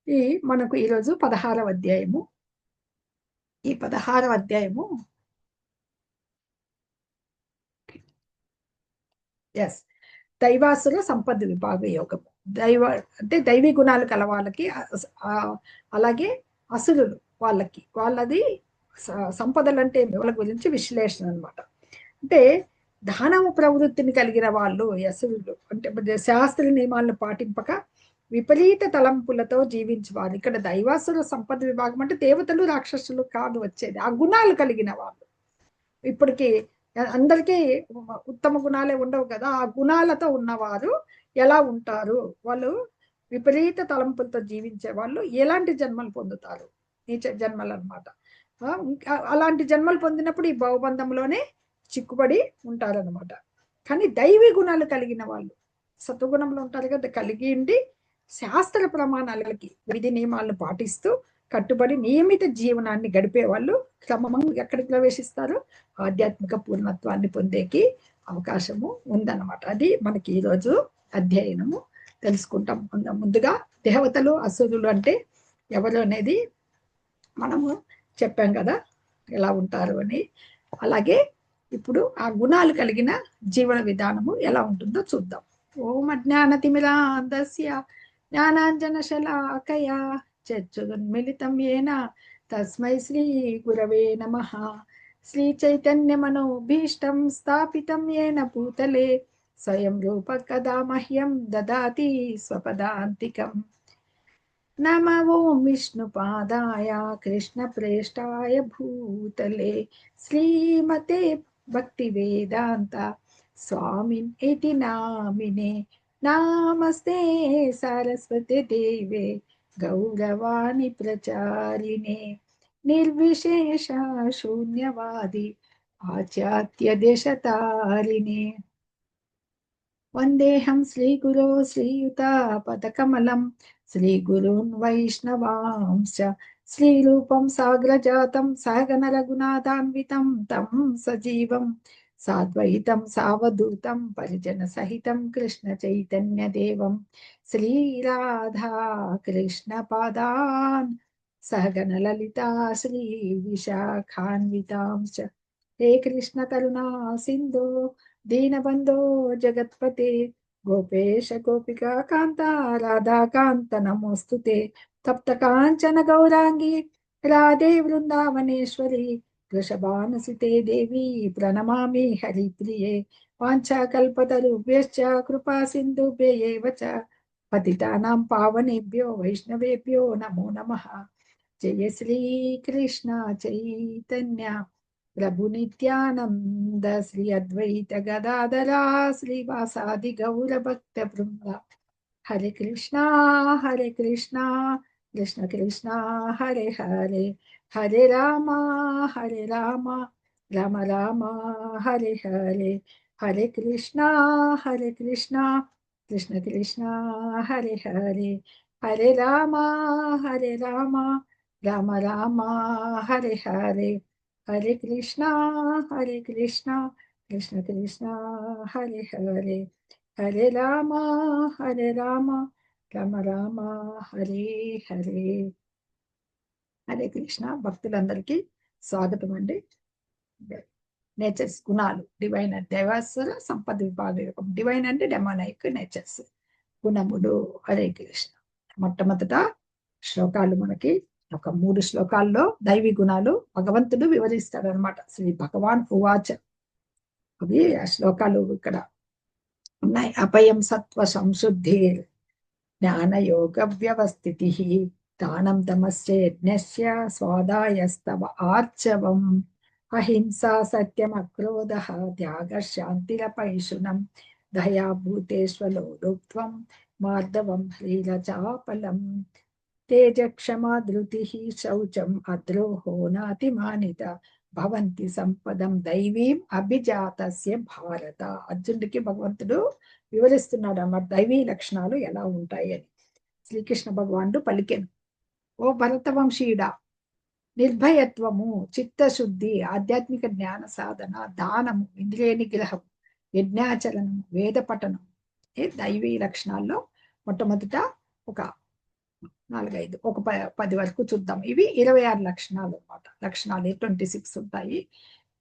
ఈ మనకు ఈరోజు 16వ అధ్యాయము. ఈ 16వ అధ్యాయము ఎస్ దైవాసుర సంపద విభాగ యోగము. దైవ అంటే దైవీ గుణాలు కల వాళ్ళకి అలాగే అసురులు వాళ్ళది సంపదలు అంటే వాళ్ళ గురించి విశ్లేషణ అనమాట. అంటే దానవ ప్రవృత్తిని కలిగిన వాళ్ళు అసురులు అంటే శాస్త్ర నియమాలను పాటింపక విపరీత తలంపులతో జీవించేవారు. ఇక్కడ దైవాసుర సంపద విభాగం అంటే దేవతలు రాక్షసులు కాదు వచ్చేది, ఆ గుణాలు కలిగిన వాళ్ళు. ఇప్పటికి అందరికీ ఉత్తమ గుణాలే ఉండవు కదా, ఆ గుణాలతో ఉన్నవారు ఎలా ఉంటారు, వాళ్ళు విపరీత తలంపులతో జీవించే వాళ్ళు ఎలాంటి జన్మలు పొందుతారు, నీచ జన్మలు అనమాట. అలాంటి జన్మలు పొందినప్పుడు ఈ భవబంధంలోనే చిక్కుబడి ఉంటారనమాట. కానీ దైవీ గుణాలు కలిగిన వాళ్ళు సత్వగుణంలో ఉంటారు కదా, కలిగి ఉండి శాస్త్ర ప్రమాణాలకి విధి నియమాలను పాటిస్తూ కట్టుబడి నియమిత జీవనాన్ని గడిపే వాళ్ళు క్రమంగా ఎక్కడికి ప్రవేశిస్తారు, ఆధ్యాత్మిక పూర్ణత్వాన్ని పొందేకి అవకాశము ఉందన్నమాట. అది మనకి ఈరోజు అధ్యయనము తెలుసుకుంటాం. ముందుగా దేవతలు అసురులు అంటే ఎవరు అనేది మనము చెప్పాం కదా, ఎలా ఉంటారు అని. అలాగే ఇప్పుడు ఆ గుణాలు కలిగిన జీవన విధానము ఎలా ఉంటుందో చూద్దాం. ఓం అజ్ఞానతిమిరాంధస్య జ్ఞానాంజన శలాకయా చక్షురున్మిళితం యేన తస్మై శ్రీ గురవే నమః. శ్రీ చైతన్య మనోభీష్టం స్థాపితం యేన భూతలే స్వయం రూప కదా మహ్యం దదాతి స్వపదాంతికం. నమ ఓం విష్ణుపాదాయ కృష్ణప్రేష్టాయ భూతలే శ్రీమతే భక్తివేదాంత స్వామిన్ ఇతి నామినే. నమస్తే సరస్వతి దేవే గౌరవాణి ప్రచారిణే నిర్విశేష శూన్యవాది ఆచార్య దేశతారిణే. వందేహం శ్రీగురో శ్రీయుతాపదకమలం శ్రీగురూన్ వైష్ణవాంశ శ్రీరూపం సాగ్రజాతం సహగణ రఘునాథాన్వితం తం సజీవం సాద్వైతం సావధూతం పరిజన సహితం కృష్ణ చైతన్య దేవం శ్రీరాధా కృష్ణ పాదాన్ సహగణ లలితా శ్రీ విశాఖాన్వితాంశ. హే కృష్ణ కరుణా సింధు దీనబంధో జగత్పతే గోపేశ గోపికా కాంత రాధా కాంత నమోస్తుతే. తప్త కాంచన గౌరాంగి రాధే వృందావనేశ్వరి వృషభానుసుతే దేవి ప్రణమామి హరిప్రియే. వాంఛాకల్పతరుభ్యశ్చ కృపా సింధుభ్య ఏవ చ పతితానాం పావనేభ్యో వైష్ణవేభ్యో నమో నమః. జయ శ్రీ కృష్ణ చైతన్య ప్రభు నిత్యానంద శ్రీ అద్వైత గదాధరా శ్రీవాసాది గౌర భక్త బృంద. హరే కృష్ణ కృష్ణ కృష్ణ హరే హరే, హరే రామ రామ రామ హరే హరే. హరే కృష్ణ కృష్ణ కృష్ణ హరే హరే, హరే రామ రామ రామ హరే హరే. హరే కృష్ణ కృష్ణ కృష్ణ హరే హరే, హరే రామ రామ రామ హరే హరే. హరే కృష్ణ. భక్తులందరికీ స్వాగతం అండి. నేచర్స్ గుణాలు, డివైన్ అండ్ దైవాసుర సంపద విభాగం. డివైన్ అంటే డెమోనైక్, నేచర్స్ గుణములు. హరే కృష్ణ. మొట్టమొదట శ్లోకాలు మనకి ఒక 3 శ్లోకాల్లో దైవీ గుణాలు భగవంతుడు వివరిస్తాడు అనమాట. శ్రీ భగవాన్ ఉవాచ. అవి ఆ శ్లోకాలు ఇక్కడ ఉన్నాయి. అపయం సత్వ సంశుద్ధి జ్ఞానయోగ వ్యవస్థితి దానం తమస్య యజ్ఞస్య స్వాదాయస్తవ ఆర్చవం అహింసా సత్యం అక్రోధ త్యాగ శాంతిరపైశునం దయా భూతేష్వలోలుప్త్వం మార్దవం హ్రీరచాపలం తేజక్షమా ధృతి శౌచం అద్రోహో నాతిమానిత భవంతి సంపదం దైవీం అభిజాతస్య భారత. అర్జునుడికి భగవంతుడు వివరిస్తున్నాడు అన్నమాట దైవీ లక్షణాలు ఎలా ఉంటాయి అని. శ్రీకృష్ణ భగవానుడు పలికెను, ఓ భరతవంశీయుడా, నిర్భయత్వము, చిత్తశుద్ధి, ఆధ్యాత్మిక జ్ఞాన సాధన, దానము, ఇంద్రియ నిగ్రహం, యజ్ఞాచరణం, వేద పఠనం దైవీ లక్షణాల్లో మొట్టమొదట ఒక 4, 5 ఒక 10 వరకు చూద్దాం. ఇవి 26 లక్షణాలు అన్నమాట. లక్షణాలు 26 ఉంటాయి.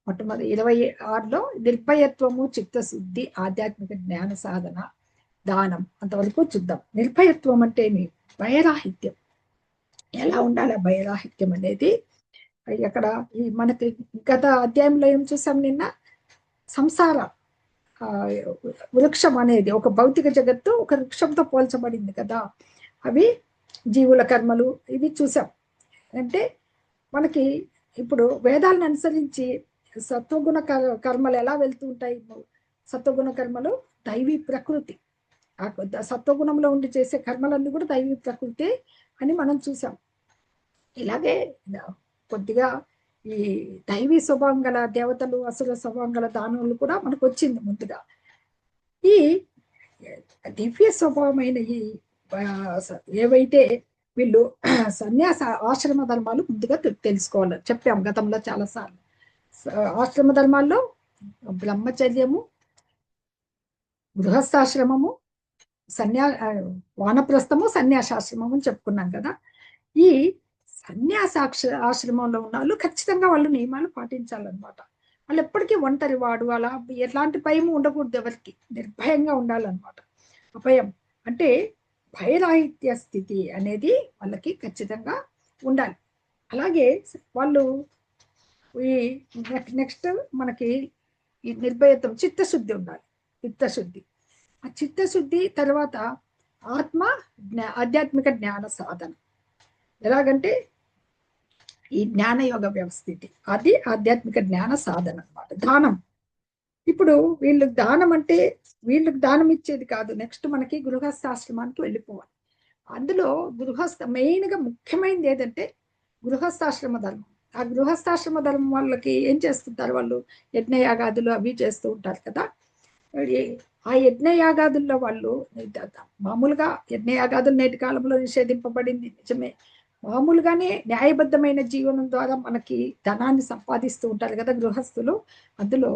మొట్టమొదటి 26లో నిర్భయత్వము, చిత్తశుద్ధి, ఆధ్యాత్మిక జ్ఞాన సాధన, దానం అంతవరకు చూద్దాం. నిర్భయత్వం అంటే భయరాహిత్యం. ఎలా ఉండాలి ఆ భయరాహిత్యం అనేది అక్కడ మనకి గత అధ్యాయంలో ఏం చూసాం నిన్న? సంసార వృక్షం అనేది ఒక భౌతిక జగత్తు ఒక వృక్షంతో పోల్చబడింది కదా. అవి జీవుల కర్మలు ఇవి చూసాం. అంటే మనకి ఇప్పుడు వేదాలను అనుసరించి సత్వగుణ కర్మలు ఎలా వెళ్తూ ఉంటాయి? సత్వగుణ కర్మలు దైవీ ప్రకృతి. సత్వగుణంలో ఉండి చేసే కర్మలన్నీ కూడా దైవీ ప్రకృతి అని మనం చూసాం. ఇలాగే కొద్దిగా ఈ దైవీ స్వభావం గల దేవతలు, అసుర స్వభావం గల దానవులు కూడా మనకు వచ్చింది ముందుగా. ఈ దివ్య స్వభావమైన ఈ ఏవైతే వీళ్ళు సన్యాస ఆశ్రమ ధర్మాలు ముందుగా తెలుసుకోవాలి. చెప్పాం గతంలో చాలాసార్లు. ఆశ్రమ ధర్మాల్లో బ్రహ్మచర్యము, గృహస్థాశ్రమము, వానప్రస్థము, సన్యాసాశ్రమము అని చెప్పుకున్నాం కదా. ఈ ఆశ్రమంలో ఉన్న వాళ్ళు ఖచ్చితంగా వాళ్ళు నియమాలు పాటించాలన్నమాట. వాళ్ళు ఎప్పటికీ ఒంటరి వాడు అలా ఎలాంటి భయం ఉండకూడదు, ఎవరికి నిర్భయంగా ఉండాలన్నమాట. అభయం అంటే భయరాహిత్య స్థితి అనేది వాళ్ళకి ఖచ్చితంగా ఉండాలి. అలాగే వాళ్ళు ఈ నెక్స్ట్ మనకి ఈ నిర్భయత్వం, చిత్తశుద్ధి ఉండాలి. చిత్తశుద్ధి, ఆ చిత్తశుద్ధి తర్వాత ఆధ్యాత్మిక జ్ఞాన సాధన. ఎలాగంటే ఈ జ్ఞానయోగ వ్యవస్థితి, అది ఆధ్యాత్మిక జ్ఞాన సాధన అన్నమాట. దానం, ఇప్పుడు వీళ్ళకి దానం అంటే వీళ్ళకి దానం ఇచ్చేది కాదు. నెక్స్ట్ మనకి గృహస్థాశ్రమానికి వెళ్ళిపోవాలి. అందులో మెయిన్గా ముఖ్యమైనది ఏదంటే గృహస్థాశ్రమ ధర్మం. ఆ గృహస్థాశ్రమ ధర్మం వాళ్ళకి ఏం చేస్తుంటారు? వాళ్ళు యజ్ఞయాగాదులు అవి చేస్తూ ఉంటారు కదా. ఆ యజ్ఞయాగాదుల్లో వాళ్ళు మామూలుగా యజ్ఞయాగాదులు నేటి కాలంలో నిషేధింపబడింది నిజమే. మామూలుగానే న్యాయబద్ధమైన జీవనం ద్వారా మనకి ధనాన్ని సంపాదిస్తూ ఉంటారు కదా గృహస్థులు. అందులో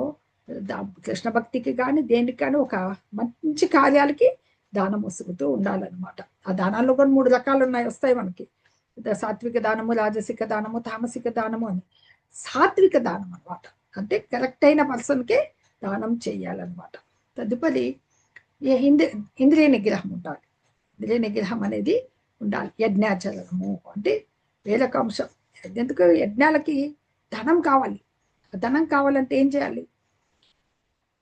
కృష్ణ భక్తికి కానీ దేనికి కానీ ఒక మంచి కార్యాలకి దానం వసుకుతూ ఉండాలన్నమాట. ఆ దానాల్లో కూడా 3 రకాలు వస్తాయి మనకి. సాత్విక దానము, రాజసిక దానము, తామసిక దానము అని. సాత్విక దానం అనమాట అంటే కరెక్ట్ అయిన పర్సన్కే దానం చేయాలన్నమాట. తదుపరి ఇంద్రియ నిగ్రహం ఉండాలి. ఇంద్రియ నిగ్రహం అనేది ఉండాలి. యజ్ఞాచరణము అంటే వేరొక అంశం. ఎందుకు యజ్ఞాలకి ధనం కావాలి. ధనం కావాలంటే ఏం చేయాలి?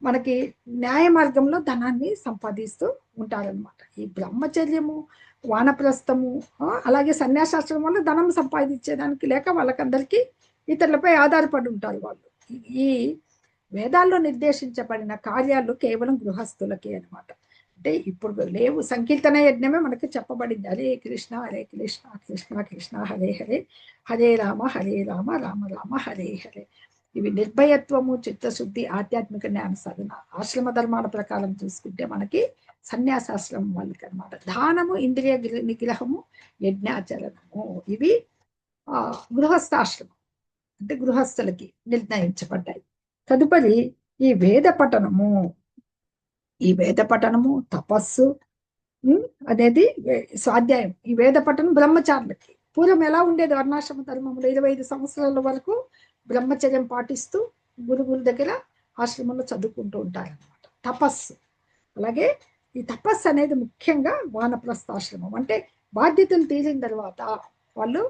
మనకి న్యాయ మార్గంలో ధనాన్ని సంపాదిస్తూ ఉంటారనమాట. ఈ బ్రహ్మచర్యము, వానప్రస్థము అలాగే సన్యాసాశ్రమంలో ధనం సంపాదించేదానికి లేక వాళ్ళకందరికీ ఇతరులపై ఆధారపడి ఉంటారు వాళ్ళు. ఈ వేదాల్లో నిర్దేశించబడిన కార్యాలు కేవలం గృహస్థులకే అనమాట. అంటే ఇప్పుడు లేవు. సంకీర్తన యజ్ఞమే మనకి చెప్పబడింది. హరే కృష్ణ హరే కృష్ణ కృష్ణ కృష్ణ హరే హరే, హరే రామ రామ రామ హరే హరే. ఇవి నిర్భయత్వము, చిత్తశుద్ధి, ఆధ్యాత్మిక జ్ఞాన సాధన. ఆశ్రమ ధర్మాల ప్రకారం చూసుకుంటే మనకి సన్యాసాశ్రమం వాళ్ళకి అనమాట. దానము, ఇంద్రియ నిగ్రహము, యజ్ఞాచరణము ఇవి గృహస్థాశ్రమం అంటే గృహస్థులకి నిర్ణయించబడ్డాయి. తదుపరి ఈ వేద పఠనము, ఈ వేద పఠనము, తపస్సు అనేది స్వాధ్యాయం. ఈ వేద పఠనం బ్రహ్మచారులకి. పూర్వం ఎలా ఉండేది? వర్ణాశ్రమ ధర్మంలో 25 సంవత్సరాల వరకు బ్రహ్మచర్యం పాటిస్తూ గురువుల దగ్గర ఆశ్రమంలో చదువుకుంటూ ఉంటారనమాట. తపస్సు, అలాగే ఈ తపస్సు అనేది ముఖ్యంగా వానప్రస్థాశ్రమం. అంటే బాధ్యతలు తీరిన తర్వాత వాళ్ళు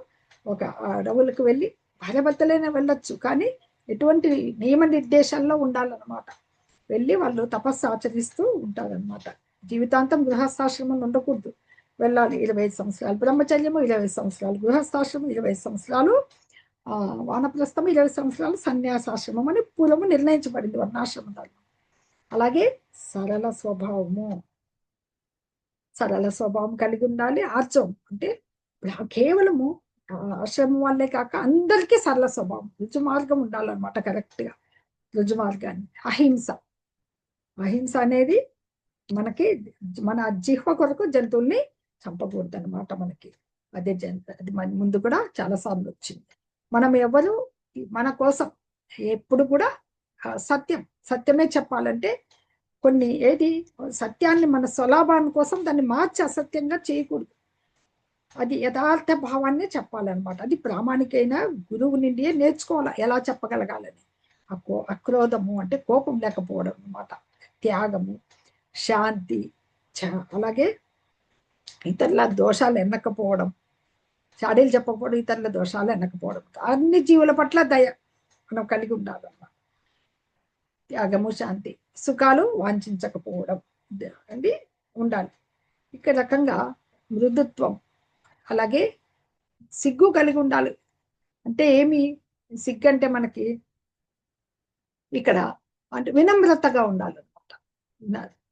ఒక అడవులకు వెళ్ళి భార్యాభర్తలైనా వెళ్ళొచ్చు, కానీ ఎటువంటి నియమ నిర్దేశాల్లో ఉండాలన్నమాట. వెళ్ళి వాళ్ళు తపస్సు ఆచరిస్తూ ఉంటారనమాట. జీవితాంతం గృహస్థాశ్రమంలో ఉండకూడదు, వెళ్ళాలి. 25 సంవత్సరాలు బ్రహ్మచర్యము, 20 సంవత్సరాలు గృహస్థాశ్రమం, 20 సంవత్సరాలు వానప్రస్థం, 20 సంవత్సరాలు సన్యాసాశ్రమం అని పూర్వము నిర్ణయించబడింది వర్ణాశ్రమ ధర్మం. అలాగే సరళ స్వభావము, సరళ స్వభావం కలిగి ఉండాలి. ఆర్జవం అంటే కేవలము ఆశ్రమం వాళ్ళే కాక అందరికీ సరళ స్వభావం, రుజు మార్గం ఉండాలన్నమాట. కరెక్ట్గా రుజు మార్గాన్ని. అహింస, అహింస అనేది మనకి మన జిహ్వ కొరకు జంతువుల్ని చంపకూడదు అనమాట. మనకి అదే అది ముందు కూడా చాలా సార్లు వచ్చింది. మనం ఎవరు మన కోసం ఎప్పుడు కూడా సత్యమే చెప్పాలంటే కొన్ని సత్యాన్ని మన స్వలాభాన్ని కోసం దాన్ని మార్చి అసత్యంగా చేయకూడదు. అది యథార్థ భావాన్ని చెప్పాలన్నమాట. అది ప్రామాణికైన గురువు నుండి నేర్చుకోవాలి ఎలా చెప్పగలగాలని. అక్రోధము అంటే కోపం లేకపోవడం అనమాట, త్యాగము, శాంతి, అలాగే ఇతరుల దోషాలు ఎన్నకపోవడం, చాడీలు చెప్పకపోవడం, ఇతరుల దోషాలు ఎన్నకపోవడం, అన్ని జీవుల పట్ల దయ మనం కలిగి ఉండాలన్నమాట. త్యాగము, శాంతి, సుఖాలు వాంఛించకపోవడం అది ఉండాలి. ఇక్కడ రకంగా మృదుత్వం, అలాగే సిగ్గు కలిగి ఉండాలి. అంటే ఏమి సిగ్గు అంటే మనకి ఇక్కడ అంటే వినమ్రతగా ఉండాలన్నమాట.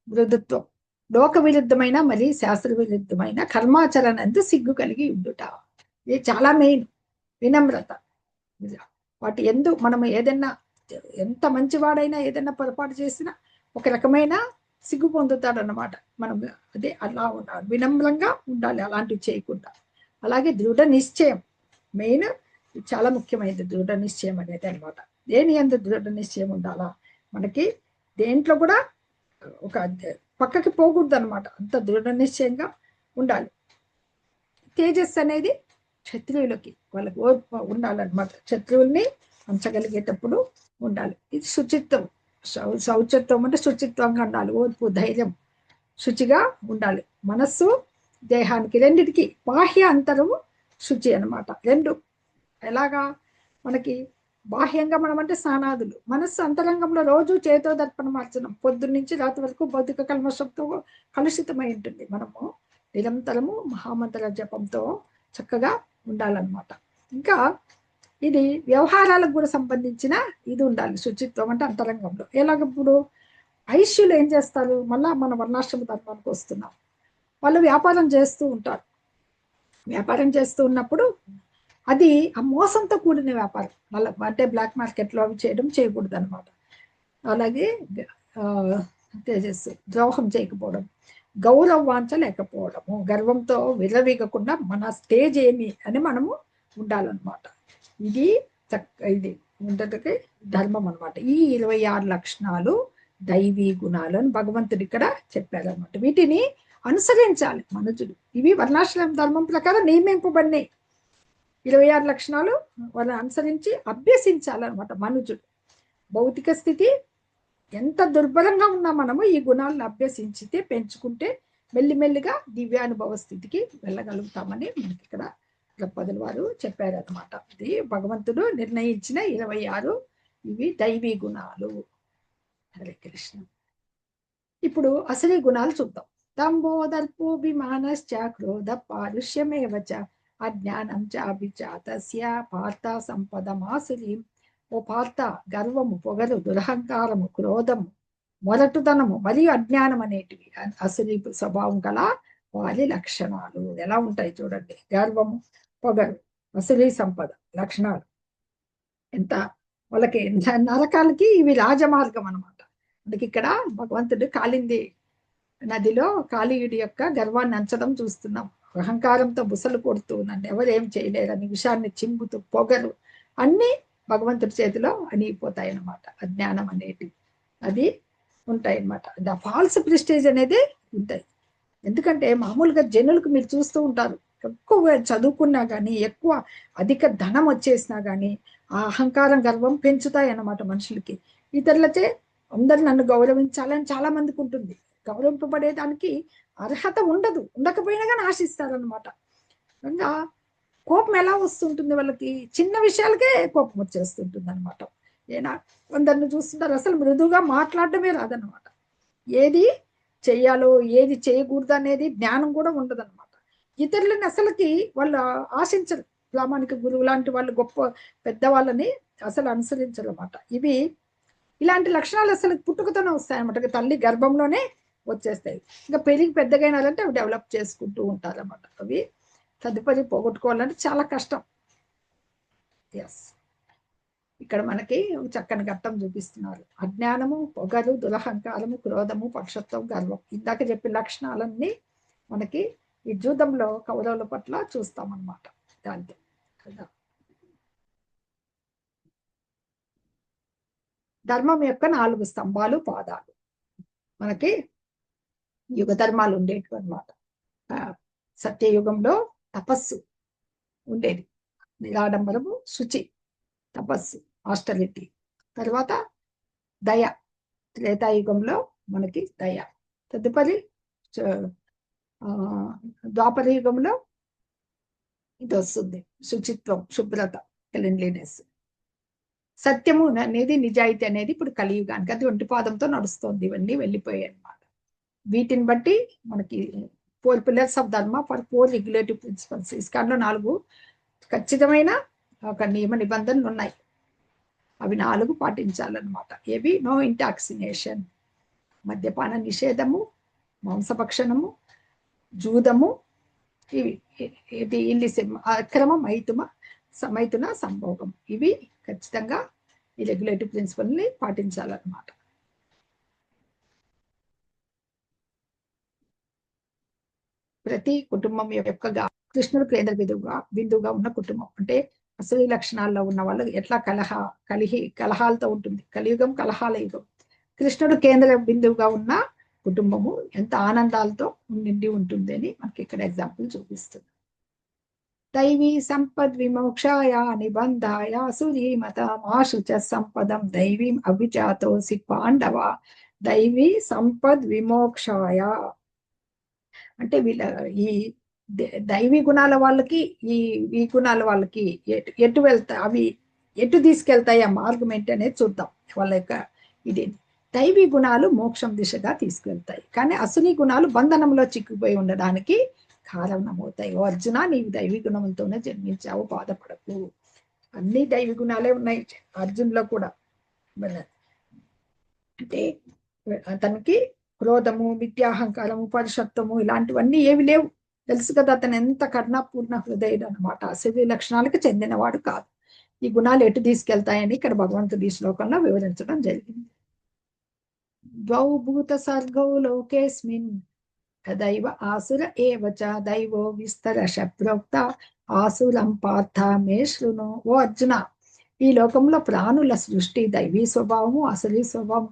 మృదుత్వం, లోక విరుద్ధమైన మరి శాస్త్ర విరుద్ధమైన కర్మాచరణ అందు సిగ్గు కలిగి ఉండుట, ఇది చాలా మెయిన్. వినమ్రత, వాటి ఎందు మనం ఏదైనా ఎంత మంచివాడైనా ఏదైనా పొరపాటు చేసినా ఒక రకమైన సిగ్గు పొందుతాడు అన్నమాట. మనం అదే అలా ఉండాలి, వినమ్రంగా ఉండాలి, అలాంటివి చేయకుండా. అలాగే దృఢ నిశ్చయం, మెయిన్ చాలా ముఖ్యమైనది దృఢ నిశ్చయం అనేది అనమాట. దేని అందు దృఢ నిశ్చయం ఉండాలా, మనకి దేంట్లో కూడా ఒక పక్కకి పోకూడదు అనమాట, అంత దృఢ నిశ్చయంగా ఉండాలి. తేజస్సు అనేది క్షత్రియులకి వాళ్ళకి ఓర్పు ఉండాలన్నమాట, శత్రువుల్ని పంచగలిగేటప్పుడు ఉండాలి. ఇది శుచిత్వం, శౌచత్వం అంటే శుచిత్వంగా ఉండాలి, ఓర్పు, ధైర్యం, శుచిగా ఉండాలి. మనస్సు దేహానికి రెండిటికి బాహ్య అంతరము శుచి అనమాట. రెండు ఎలాగా, మనకి బాహ్యంగా మనం అంటే స్నానాదులు, మనస్సు అంతరంగంలో రోజు చేతో దర్పణ మార్చడం, పొద్దున్న నుంచి రాత్రి వరకు భౌతిక కల్మషంతో కలుషితమై ఉంటుంది. మనము నిరంతరము మహామంత్ర జపంతో చక్కగా ఉండాలన్నమాట. ఇంకా ఇది వ్యవహారాలకు కూడా సంబంధించిన ఇది ఉండాలి, శుచిత్వం అంటే అంతరంగంలో. ఎలాగప్పుడు ఐశ్యులు ఏం చేస్తారు, మళ్ళా మన వర్ణాశ్రమ ధర్మానికి వస్తున్నాం, వాళ్ళు వ్యాపారం చేస్తూ ఉంటారు. వ్యాపారం చేస్తూ ఉన్నప్పుడు అది ఆ మోసంతో కూడిన వ్యాపారం, మళ్ళీ అంటే బ్లాక్ మార్కెట్లో అవి చేయకూడదు అనమాట. అలాగే తేజస్సు, ద్రోహం చేయకపోవడం, గౌరవ వాంఛ లేకపోవడము, గర్వంతో విర్రవీగకుండా మన స్టేజ్ ఏమి అని మనము ఉండాలన్నమాట. ఇది ఇది ఉండటకే ధర్మం అనమాట. ఈ 26 లక్షణాలు దైవీ గుణాలు అని భగవంతుడు ఇక్కడ చెప్పారనమాట. వీటిని అనుసరించాలి మనుషులు. ఇవి వర్ణాశ్రమ ధర్మం ప్రకారం నియమింపబడినాయి. 26 లక్షణాలు వాళ్ళని అనుసరించి అభ్యసించాలన్నమాట మనుషుడు. భౌతిక స్థితి ఎంత దుర్బలంగా ఉన్నా మనము ఈ గుణాలను అభ్యసించితే, పెంచుకుంటే మెల్లిమెల్లిగా దివ్యానుభవ స్థితికి వెళ్ళగలుగుతామని మనకి ఇక్కడ ద్రౌపదుల వారు చెప్పారనమాట. ఇది భగవంతుడు నిర్ణయించిన 26 ఇవి దైవీ గుణాలు. హరే కృష్ణ. ఇప్పుడు అసలీ గుణాలు చూద్దాం. దంభోదర్పోభిమానశ్చ క్రోధ పారుష్యమేవచ అజ్ఞానం చ అభిజాతస్య పార్థ సంపదమాసురీం. ఓ పార్థ, గర్వము, పొగరు, దురహంకారము, క్రోధము, మొరటుదనము మరియు అజ్ఞానం అనేటివి అసలీ స్వభావం గల వారి లక్షణాలు. ఎలా ఉంటాయి చూడండి. గర్వము, పొగరు, అసలీ సంపద లక్షణాలు ఎంత వాళ్ళకి నరకాలకి ఇవి రాజమార్గం అనమాట. మనకి ఇక్కడ భగవంతుడు కాళింది నదిలో కాళీయుడి యొక్క గర్వాన్ని అంచడం చూస్తున్నాం. అహంకారంతో బుసలు కొడుతూ నన్ను ఎవరేం చేయలేరని విషాన్ని చింపుతూ పొగరు అన్ని భగవంతుడి చేతిలో అనిగిపోతాయి అన్నమాట. అజ్ఞానం అనేటి అది ఉంటాయి అన్నమాట. ద ఫాల్స్ ప్రిస్టేజ్ అనేది ఉంటాయి. ఎందుకంటే మామూలుగా జనులకు మీరు చూస్తూ ఉంటారు, ఎక్కువ చదువుకున్నా కానీ, ఎక్కువ అధిక ధనం వచ్చేసినా కానీ ఆ అహంకారం, గర్వం పెంచుతాయి అన్నమాట మనుషులకి. ఇతరులచే అందరు నన్ను గౌరవించాలని చాలా మందికి ఉంటుంది. గౌరవింపబడేదానికి అర్హత ఉండదు, ఉండకపోయినా కానీ ఆశిస్తారనమాట. ఇంకా కోపం ఎలా వస్తుంటుంది వాళ్ళకి, చిన్న విషయాలకే కోపం వచ్చేస్తుంటుంది అనమాట. ఏనా కొందరిని చూస్తుంటారు అసలు మృదువుగా మాట్లాడటమే రాదనమాట. ఏది చెయ్యాలో ఏది చేయకూడదు అనేది జ్ఞానం కూడా ఉండదన్నమాట. ఇతరులని అసలుకి వాళ్ళు ఆశించరు. ప్రామాణిక గురువు లాంటి వాళ్ళు, గొప్ప పెద్దవాళ్ళని అసలు అనుసరించరు అన్నమాట. ఇలాంటి లక్షణాలు అసలు పుట్టుకతోనే వస్తాయన్నమాట. తల్లి గర్భంలోనే వచ్చేస్తాయి. ఇంకా పెరిగి పెద్దగైనారంటే అవి డెవలప్ చేసుకుంటూ ఉంటారన్నమాట. అవి తదుపరి పోగొట్టుకోవాలంటే చాలా కష్టం. ఎస్, ఇక్కడ మనకి చక్కని ఘట్టం చూపిస్తున్నారు. అజ్ఞానము, పొగరు, దురహంకారము, క్రోధము, పక్షత్వం, గర్వం, ఇందాక చెప్పిన లక్షణాలన్నీ మనకి ఈ జూదంలో కౌరవుల పట్ల చూస్తామన్నమాట. దాంతో కదా ధర్మం యొక్క 4 స్తంభాలు, పాదాలు మనకి యుగ ధర్మాలు ఉండేటివి అనమాట. సత్యయుగంలో తపస్సు ఉండేది. నిరాడంబరము, శుచి, తపస్సు, ఆస్టరిటీ. తర్వాత దయ, త్రేతాయుగంలో మనకి దయ. తదుపరి ద్వాపర యుగంలో ఇది వస్తుంది, శుచిత్వం, శుభ్రత, క్లీన్లీనెస్. సత్యము అనేది, నిజాయితీ అనేది ఇప్పుడు కలియుగానికి అది ఒంటి పాదంతో నడుస్తుంది. ఇవన్నీ వెళ్ళిపోయాయి అన్నమాట. వీటిని బట్టి మనకి 4 పిల్లర్స్ ఆఫ్ ధర్మ ఫర్ 4 రెగ్యులేటివ్ ప్రిన్సిపల్స్. ఇస్కాన్లో 4 ఖచ్చితమైన ఒక నియమ నిబంధనలు ఉన్నాయి. అవి 4 పాటించాలన్నమాట. ఏవి? నో ఇంటాక్సినేషన్, మద్యపాన నిషేధము, మాంసభక్షణము, జూదము, ఇది ఇల్లిసిమ్, అక్రమ మైథున సంభోగం. ఇవి ఖచ్చితంగా ఈ రెగ్యులేటివ్ ప్రిన్సిపల్ని పాటించాలన్నమాట. ప్రతి కుటుంబం యొక్క కృష్ణుడు కేంద్ర బిందువుగా ఉన్న కుటుంబం అంటే అసలు లక్షణాల్లో ఉన్న వాళ్ళు ఎట్లా కలహాలతో ఉంటుంది. కలియుగం కలహాల యుగం. కృష్ణుడు కేంద్ర బిందువుగా ఉన్న కుటుంబము ఎంత ఆనందాలతో నిండి ఉంటుంది అని మనకి ఇక్కడ ఎగ్జాంపుల్ చూపిస్తుంది. దైవీ సంపద్ విమోక్షాయ నిబంధాయ సురీమతమాశు చ సంపదం దైవీం అభిజాతోసి పాండవ. దైవీ సంపద్ విమోక్షాయ అంటే వీళ్ళ ఈ దైవీ గుణాల వాళ్ళకి ఈ గుణాల వాళ్ళకి ఎటు వెళ్తాయి, అవి ఎటు తీసుకెళ్తాయి, ఆ మార్గం ఏంటి అనేది చూద్దాం. వాళ్ళ యొక్క ఇది దైవీ గుణాలు మోక్షం దిశగా తీసుకెళ్తాయి, కానీ అసుని గుణాలు బంధనంలో చిక్కుపోయి ఉండడానికి కారణమవుతాయి. ఓ అర్జున, నీవు దైవీ గుణంతోనే జన్మించావు, బాధపడకు. అన్ని దైవీ గుణాలే ఉన్నాయి అర్జున్లో కూడా. అంటే అతనికి క్రోధము, మిథ్యాహంకారము, పరుషత్వము ఇలాంటివన్నీ ఏవి లేవు. తెలుసు కదా అతను ఎంత కరుణాపూర్ణ హృదయుడు అనమాట. అసలు లక్షణాలకు చెందినవాడు కాదు. ఈ గుణాలు ఎటు తీసుకెళ్తాయని ఇక్కడ భగవంతుడి శ్లోకంలో వివరించడం జరిగింది. ద్వౌ భూత సర్గౌ లోకేస్మిన్ దైవ ఆసుర ఏవచ దైవో విస్తరశ ప్రోక్త ఆసురం పార్థ మే శృణు. ఓ అర్జున, ఈ లోకంలో ప్రాణుల సృష్టి దైవీ స్వభావము, అసలీ స్వభావం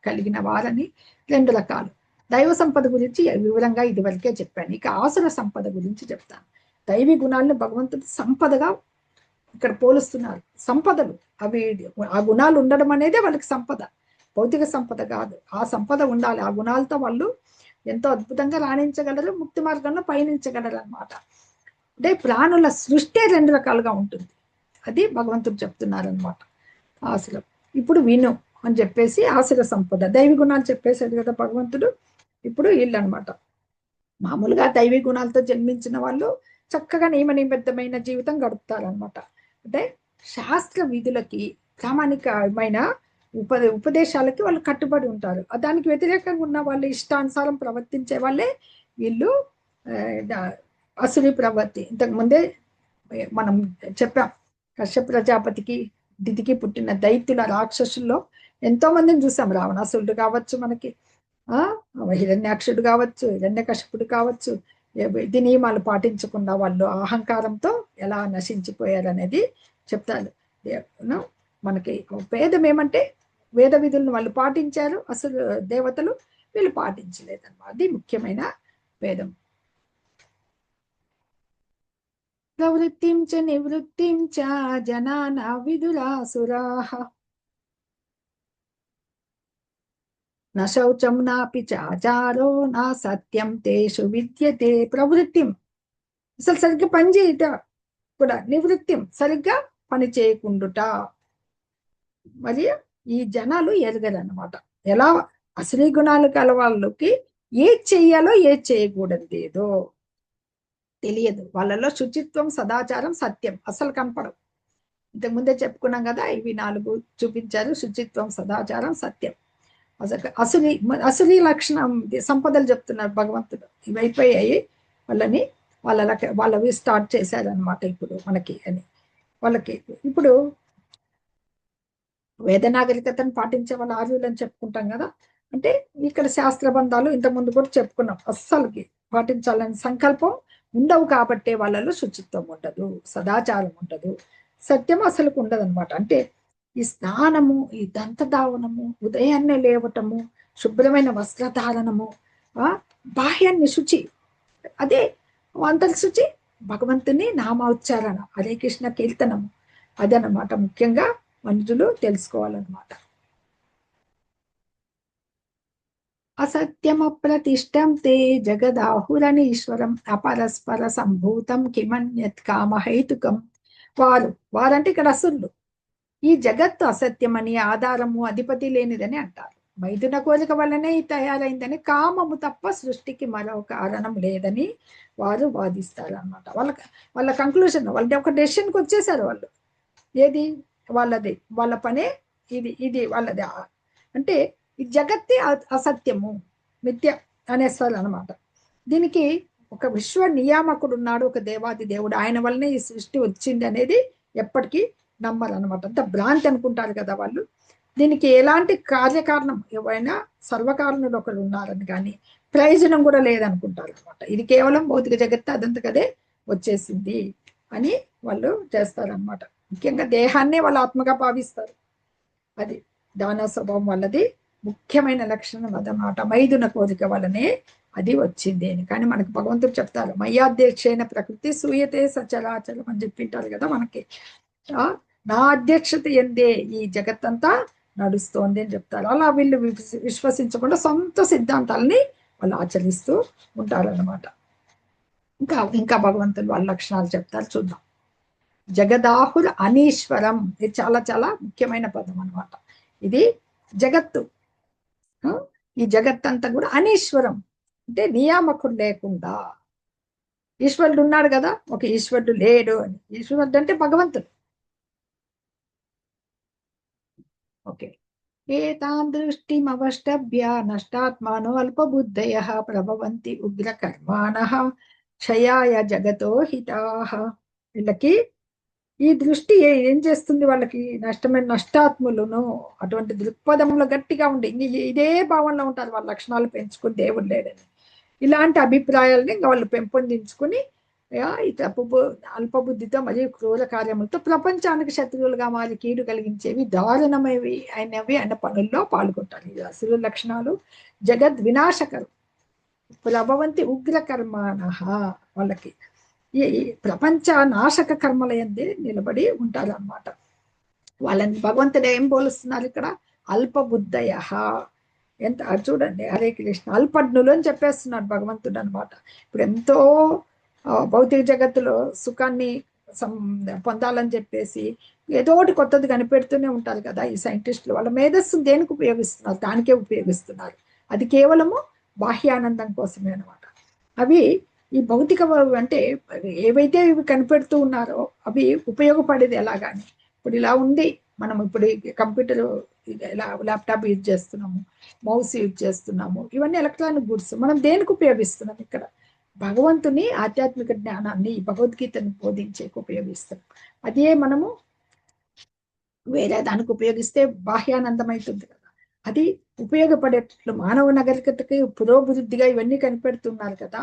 కలిగిన వారని 2 రకాలు. దైవ సంపద గురించి వివరంగా ఇదివరకే చెప్పాను. ఇక ఆసుర సంపద గురించి చెప్తాను. దైవీ గుణాలను భగవంతుడు సంపదగా ఇక్కడ పోలుస్తున్నారు. సంపదలు అవి, ఆ గుణాలు ఉండడం అనేది వాళ్ళకి సంపద, భౌతిక సంపద కాదు. ఆ సంపద ఉండాలి. ఆ గుణాలతో వాళ్ళు ఎంతో అద్భుతంగా రాణించగలరు, ముక్తి మార్గంలో పయనించగలరు అనమాట. అంటే ప్రాణుల సృష్టి 2 రకాలుగా ఉంటుంది. అది భగవంతుడు చెప్తున్నారు అనమాట. ఆసురం ఇప్పుడు విను అని చెప్పేసి ఆసుర సంపద, దైవీ గుణాలు చెప్పేశాడు కదా భగవంతుడు. ఇప్పుడు వీళ్ళు అనమాట మామూలుగా దైవీ గుణాలతో జన్మించిన వాళ్ళు చక్కగా నియమనిబద్ధమైన జీవితం గడుపుతారనమాట. అంటే శాస్త్ర విధులకి, ప్రామాణికమైన ఉపదేశాలకి వాళ్ళు కట్టుబడి ఉంటారు. దానికి వ్యతిరేకంగా ఉన్న వాళ్ళు ఇష్టానుసారం ప్రవర్తించే వాళ్ళే వీళ్ళు అసురి ప్రవృత్తి. ఇంతకుముందే మనం చెప్పాం, కశ్యప ప్రజాపతికి దితికి పుట్టిన దైత్యుల రాక్షసుల్లో ఎంతో మందిని చూసాం. రావణాసురుడు కావచ్చు, మనకి హిరణ్యాక్షుడు కావచ్చు, హిరణ్యకశపుడు కావచ్చు. విధి నియమాలు పాటించకుండా వాళ్ళు అహంకారంతో ఎలా నశించిపోయారు అనేది చెప్తారు. మనకి భేదం ఏమంటే వేద విధులను వాళ్ళు పాటించారు, అసలు దేవతలు వీళ్ళు పాటించలేదన్నమాట. అది ముఖ్యమైన భేదం. ప్రవృత్తిం చ నివృత్తిం చ జనాన విదురాసురాః న శౌచం నాపి చాచారో నా సత్యం తేషు విద్యతే. ప్రవృత్తిం అసలు సరిగ్గా పని చేయట కూడా, నివృత్తిం సరిగ్గా పని చేయకుండుట. మరి ఈ జనాలు ఎరగరు అనమాట. ఎలా అసలీ గుణాలు కల వాళ్ళకి ఏది చెయ్యాలో ఏది చేయకూడదు ఏదో తెలియదు. వాళ్ళలో శుచిత్వం, సదాచారం, సత్యం అసలు కనపడవు. ఇంతకుముందే చెప్పుకున్నాం కదా, ఇవి 4 చూపించారు: శుచిత్వం, సదాచారం, సత్యం. అసలు లక్షణం సంపదలు చెప్తున్నారు భగవంతుడు. ఇవి అయిపోయాయి, వాళ్ళవి స్టార్ట్ చేశారనమాట ఇప్పుడు మనకి అని. వాళ్ళకి ఇప్పుడు వేద నాగరికతను పాటించే వాళ్ళ ఆర్యులని చెప్పుకుంటాం కదా. అంటే ఇక్కడ శాస్త్రబంధాలు ఇంతకుముందు కూడా చెప్పుకున్నాం. అస్సలకి పాటించాలని సంకల్పం ఉండవు కాబట్టే వాళ్ళలో శుచిత్వం ఉండదు, సదాచారం ఉండదు, సత్యం అసలుకు ఉండదు అనమాట. అంటే ఈ స్నానము, ఈ దంతధావనము, ఉదయాన్నే లేవటము, శుభ్రమైన వస్త్రధారణము, బాహ్యాన్ని శుచి, అదే అంతర్ శుచి, భగవంతుని నామోచ్చారణ, హరే కృష్ణ కీర్తనం అదనమాట ముఖ్యంగా మనుషులు తెలుసుకోవాలన్నమాట. అసత్యమప్రతిష్టం తే జగదాహురనీశ్వరం అపరస్పర సంభూతం కిమన్యత్ కామహైతుకం. వారంటే ఇక్కడ అసురులు. ఈ జగత్తు అసత్యమని, ఆధారము అధిపతి లేనిదని అంటారు. మైథున కోరిక వల్లనే తయారైందని, కామము తప్ప సృష్టికి మరో కారణం లేదని వారు వాదిస్తారు అన్నమాట. వాళ్ళ కంక్లూషన్, వాళ్ళ ఒక డెసిషన్కి వచ్చేసారు వాళ్ళు. ఏది వాళ్ళది, వాళ్ళ పనే ఇది, ఇది వాళ్ళది. అంటే ఈ జగత్తే అసత్యము, మిథ్య అనేస్తారు అనమాట. దీనికి ఒక విశ్వ నియామకుడు ఉన్నాడు, ఒక దేవాది దేవుడు, ఆయన వల్లనే ఈ సృష్టి వచ్చింది అనేది ఎప్పటికీ నమ్మరు అనమాట. అంత భ్రాంతి అనుకుంటారు కదా వాళ్ళు. దీనికి ఎలాంటి కార్యకారణం, ఎవరైనా సర్వకారణుడు ఒకరు ఉన్నారని కానీ ప్రయోజనం కూడా లేదనుకుంటారు అనమాట. ఇది కేవలం భౌతిక జగత్తు అదంతకదే వచ్చేసింది అని వాళ్ళు చేస్తారనమాట. ముఖ్యంగా దేహాన్నే వాళ్ళ ఆత్మగా భావిస్తారు. అది దాన స్వభావం వాళ్ళది ముఖ్యమైన లక్షణం అదనమాట. మైథున కోరిక వల్లనే అది వచ్చింది అని. కానీ మనకు భగవంతుడు చెప్తారు, మయ్యాధ్యక్షైన ప్రకృతి సూయతే సచరాచరం అని చెప్పింటారు కదా మనకి. నా అధ్యక్షత ఎందే ఈ జగత్తంతా నడుస్తోంది అని చెప్తారు. అలా వీళ్ళు విశ్వసించకుండా సొంత సిద్ధాంతాలని వాళ్ళు ఆచరిస్తూ ఉంటారన్నమాట. ఇంకా ఇంకా భగవంతుడు వాళ్ళ లక్షణాలు చెప్తారు, చూద్దాం. జగదాహుర అనీశ్వరం, ఇది చాలా చాలా ముఖ్యమైన పదం అనమాట. ఇది జగత్తు, ఈ జగత్తంతా కూడా అనీశ్వరం అంటే నియామకుడు లేకుండా. ఈశ్వరుడు ఉన్నాడు కదా, ఒక ఈశ్వరుడు లేడు అని. ఈశ్వరుడు అంటే భగవంతుడు. ఓకే. ఏతాం దృష్టిమవష్టభ్య నష్టాత్మానో అల్పబుద్ధయః ప్రభవంతి ఉగ్రకర్మాణః క్షయాయ జగతో హితాః. వీళ్ళకి ఈ దృష్టి ఏం చేస్తుంది, వాళ్ళకి నష్టమైన నష్టాత్ములను అటువంటి దృక్పథంలో గట్టిగా ఉండి ఇదే భావనలో ఉంటారు. వాళ్ళ లక్షణాలు పెంచుకుని దేవుడు లేడని ఇలాంటి అభిప్రాయాలని ఇంకా వాళ్ళు పెంపొందించుకుని అల్పబుద్ధితో మరియు క్రూర కార్యములతో ప్రపంచానికి శత్రువులుగా మారి కీడు కలిగించేవి దారుణమైనవి అయిన పనుల్లో పాల్గొంటారు. ఈ అసురు లక్షణాలు జగద్ వినాశకరం ప్రభవంతి ఉగ్ర కర్మాణః. వాళ్ళకి ఈ ప్రపంచ నాశక కర్మల యందే నిలబడి ఉంటారు అన్నమాట. వాళ్ళని భగవంతుడు ఏం పోలుస్తున్నారు ఇక్కడ, అల్పబుద్ధయః. ఎంత చూడండి, హరే కృష్ణ, అల్పజ్ఞులు అని చెప్పేస్తున్నాడు భగవంతుడు అనమాట. ఇప్పుడు ఎంతో భౌతిక జగత్తులో సుఖాన్ని పొందాలని చెప్పేసి ఏదో ఒకటి కొత్తది కనిపెడుతూనే ఉంటారు కదా ఈ సైంటిస్టులు. వాళ్ళ మేధస్సును దేనికి ఉపయోగిస్తున్నారు, దానికే ఉపయోగిస్తున్నారు. అది కేవలము బాహ్యానందం కోసమే అనమాట. అవి ఈ భౌతిక అంటే ఏవైతే ఇవి కనిపెడుతూ ఉన్నారో అవి ఉపయోగపడేది ఎలాగాని. ఇప్పుడు ఇలా ఉంది, మనం ఇప్పుడు కంప్యూటర్ ల్యాప్టాప్ యూజ్ చేస్తున్నాము, మౌస్ యూజ్ చేస్తున్నాము, ఇవన్నీ ఎలక్ట్రానిక్ గుడ్స్. మనం దేనికి ఉపయోగిస్తున్నాం ఇక్కడ, భగవంతుని ఆధ్యాత్మిక జ్ఞానాన్ని భగవద్గీతను బోధించేకి ఉపయోగిస్తాం. అదే మనము వేరే దానికి ఉపయోగిస్తే బాహ్యానందం అవుతుంది కదా. అది ఉపయోగపడేటట్లు మానవ నాగరికతకి పురోభివృద్ధిగా ఇవన్నీ కనిపెడుతున్నారు కదా.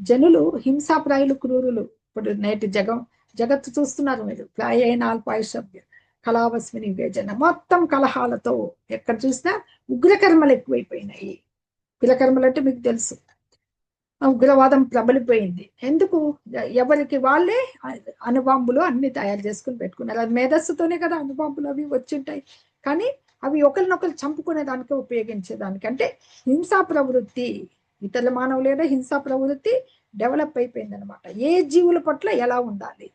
జనులు హింసాప్రాయులు, క్రూరులు. ఇప్పుడు నేటి జగత్తు చూస్తున్నారు మీరు, ప్రాయైన అల్పాయుషభ్య కళావస్మిని వేజన, మొత్తం కలహాలతో ఎక్కడ చూసినా ఉగ్రకర్మలు ఎక్కువైపోయినాయి. ఉగ్రకర్మలు అంటే మీకు తెలుసు, ఉగ్రవాదం ప్రబలిపోయింది. ఎందుకు, ఎవరికి వాళ్ళే అణుబాంబులు అన్ని తయారు చేసుకుని పెట్టుకున్నారు. అది మేధస్సుతోనే కదా అణుబాంబులు అవి వచ్చింటాయి. కానీ అవి ఒకరినొకరు చంపుకునే దానికి ఉపయోగించేదానికి, అంటే హింసా ప్రవృత్తి, ఇతరుల మానవులేదో హింసా ప్రవృత్తి డెవలప్ అయిపోయింది అనమాట. ఏ జీవుల పట్ల ఎలా ఉండాలి,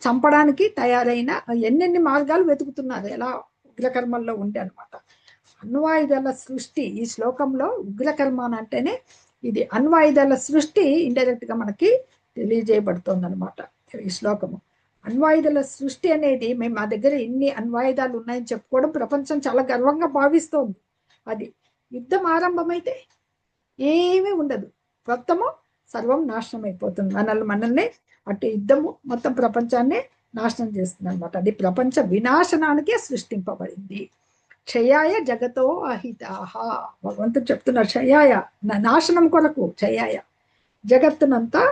చంపడానికి తయారైన ఎన్నెన్ని మార్గాలు వెతుకుతున్నారు ఎలా ఉగ్రకర్మల్లో ఉండే అనమాట. అణ్వాయుధాల సృష్టి ఈ శ్లోకంలో ఉగ్రకర్మ అంటేనే ఇది అణ్వాయుధాల సృష్టి ఇండైరెక్ట్ గా మనకి తెలియజేయబడుతోంది అనమాట ఈ శ్లోకము. అణ్వాయుధాల సృష్టి అనేది, మేము మా దగ్గర ఇన్ని అణ్వాయుధాలు ఉన్నాయని చెప్పుకోవడం ప్రపంచం చాలా గర్వంగా భావిస్తోంది. అది యుద్ధం ఆరంభమైతే ఏమీ ఉండదు, మొత్తము సర్వం నాశనం అయిపోతుంది. మనల్ని అటు యుద్ధము మొత్తం ప్రపంచాన్ని నాశనం చేస్తుంది అనమాట. అది ప్రపంచ వినాశనానికే సృష్టింపబడింది. క్షయాయ జగతో అహితాహ, భగవంతుడు చెప్తున్నారు. క్షయాయ నాశనం కొరకు, క్షయాయ జగత్తునంతా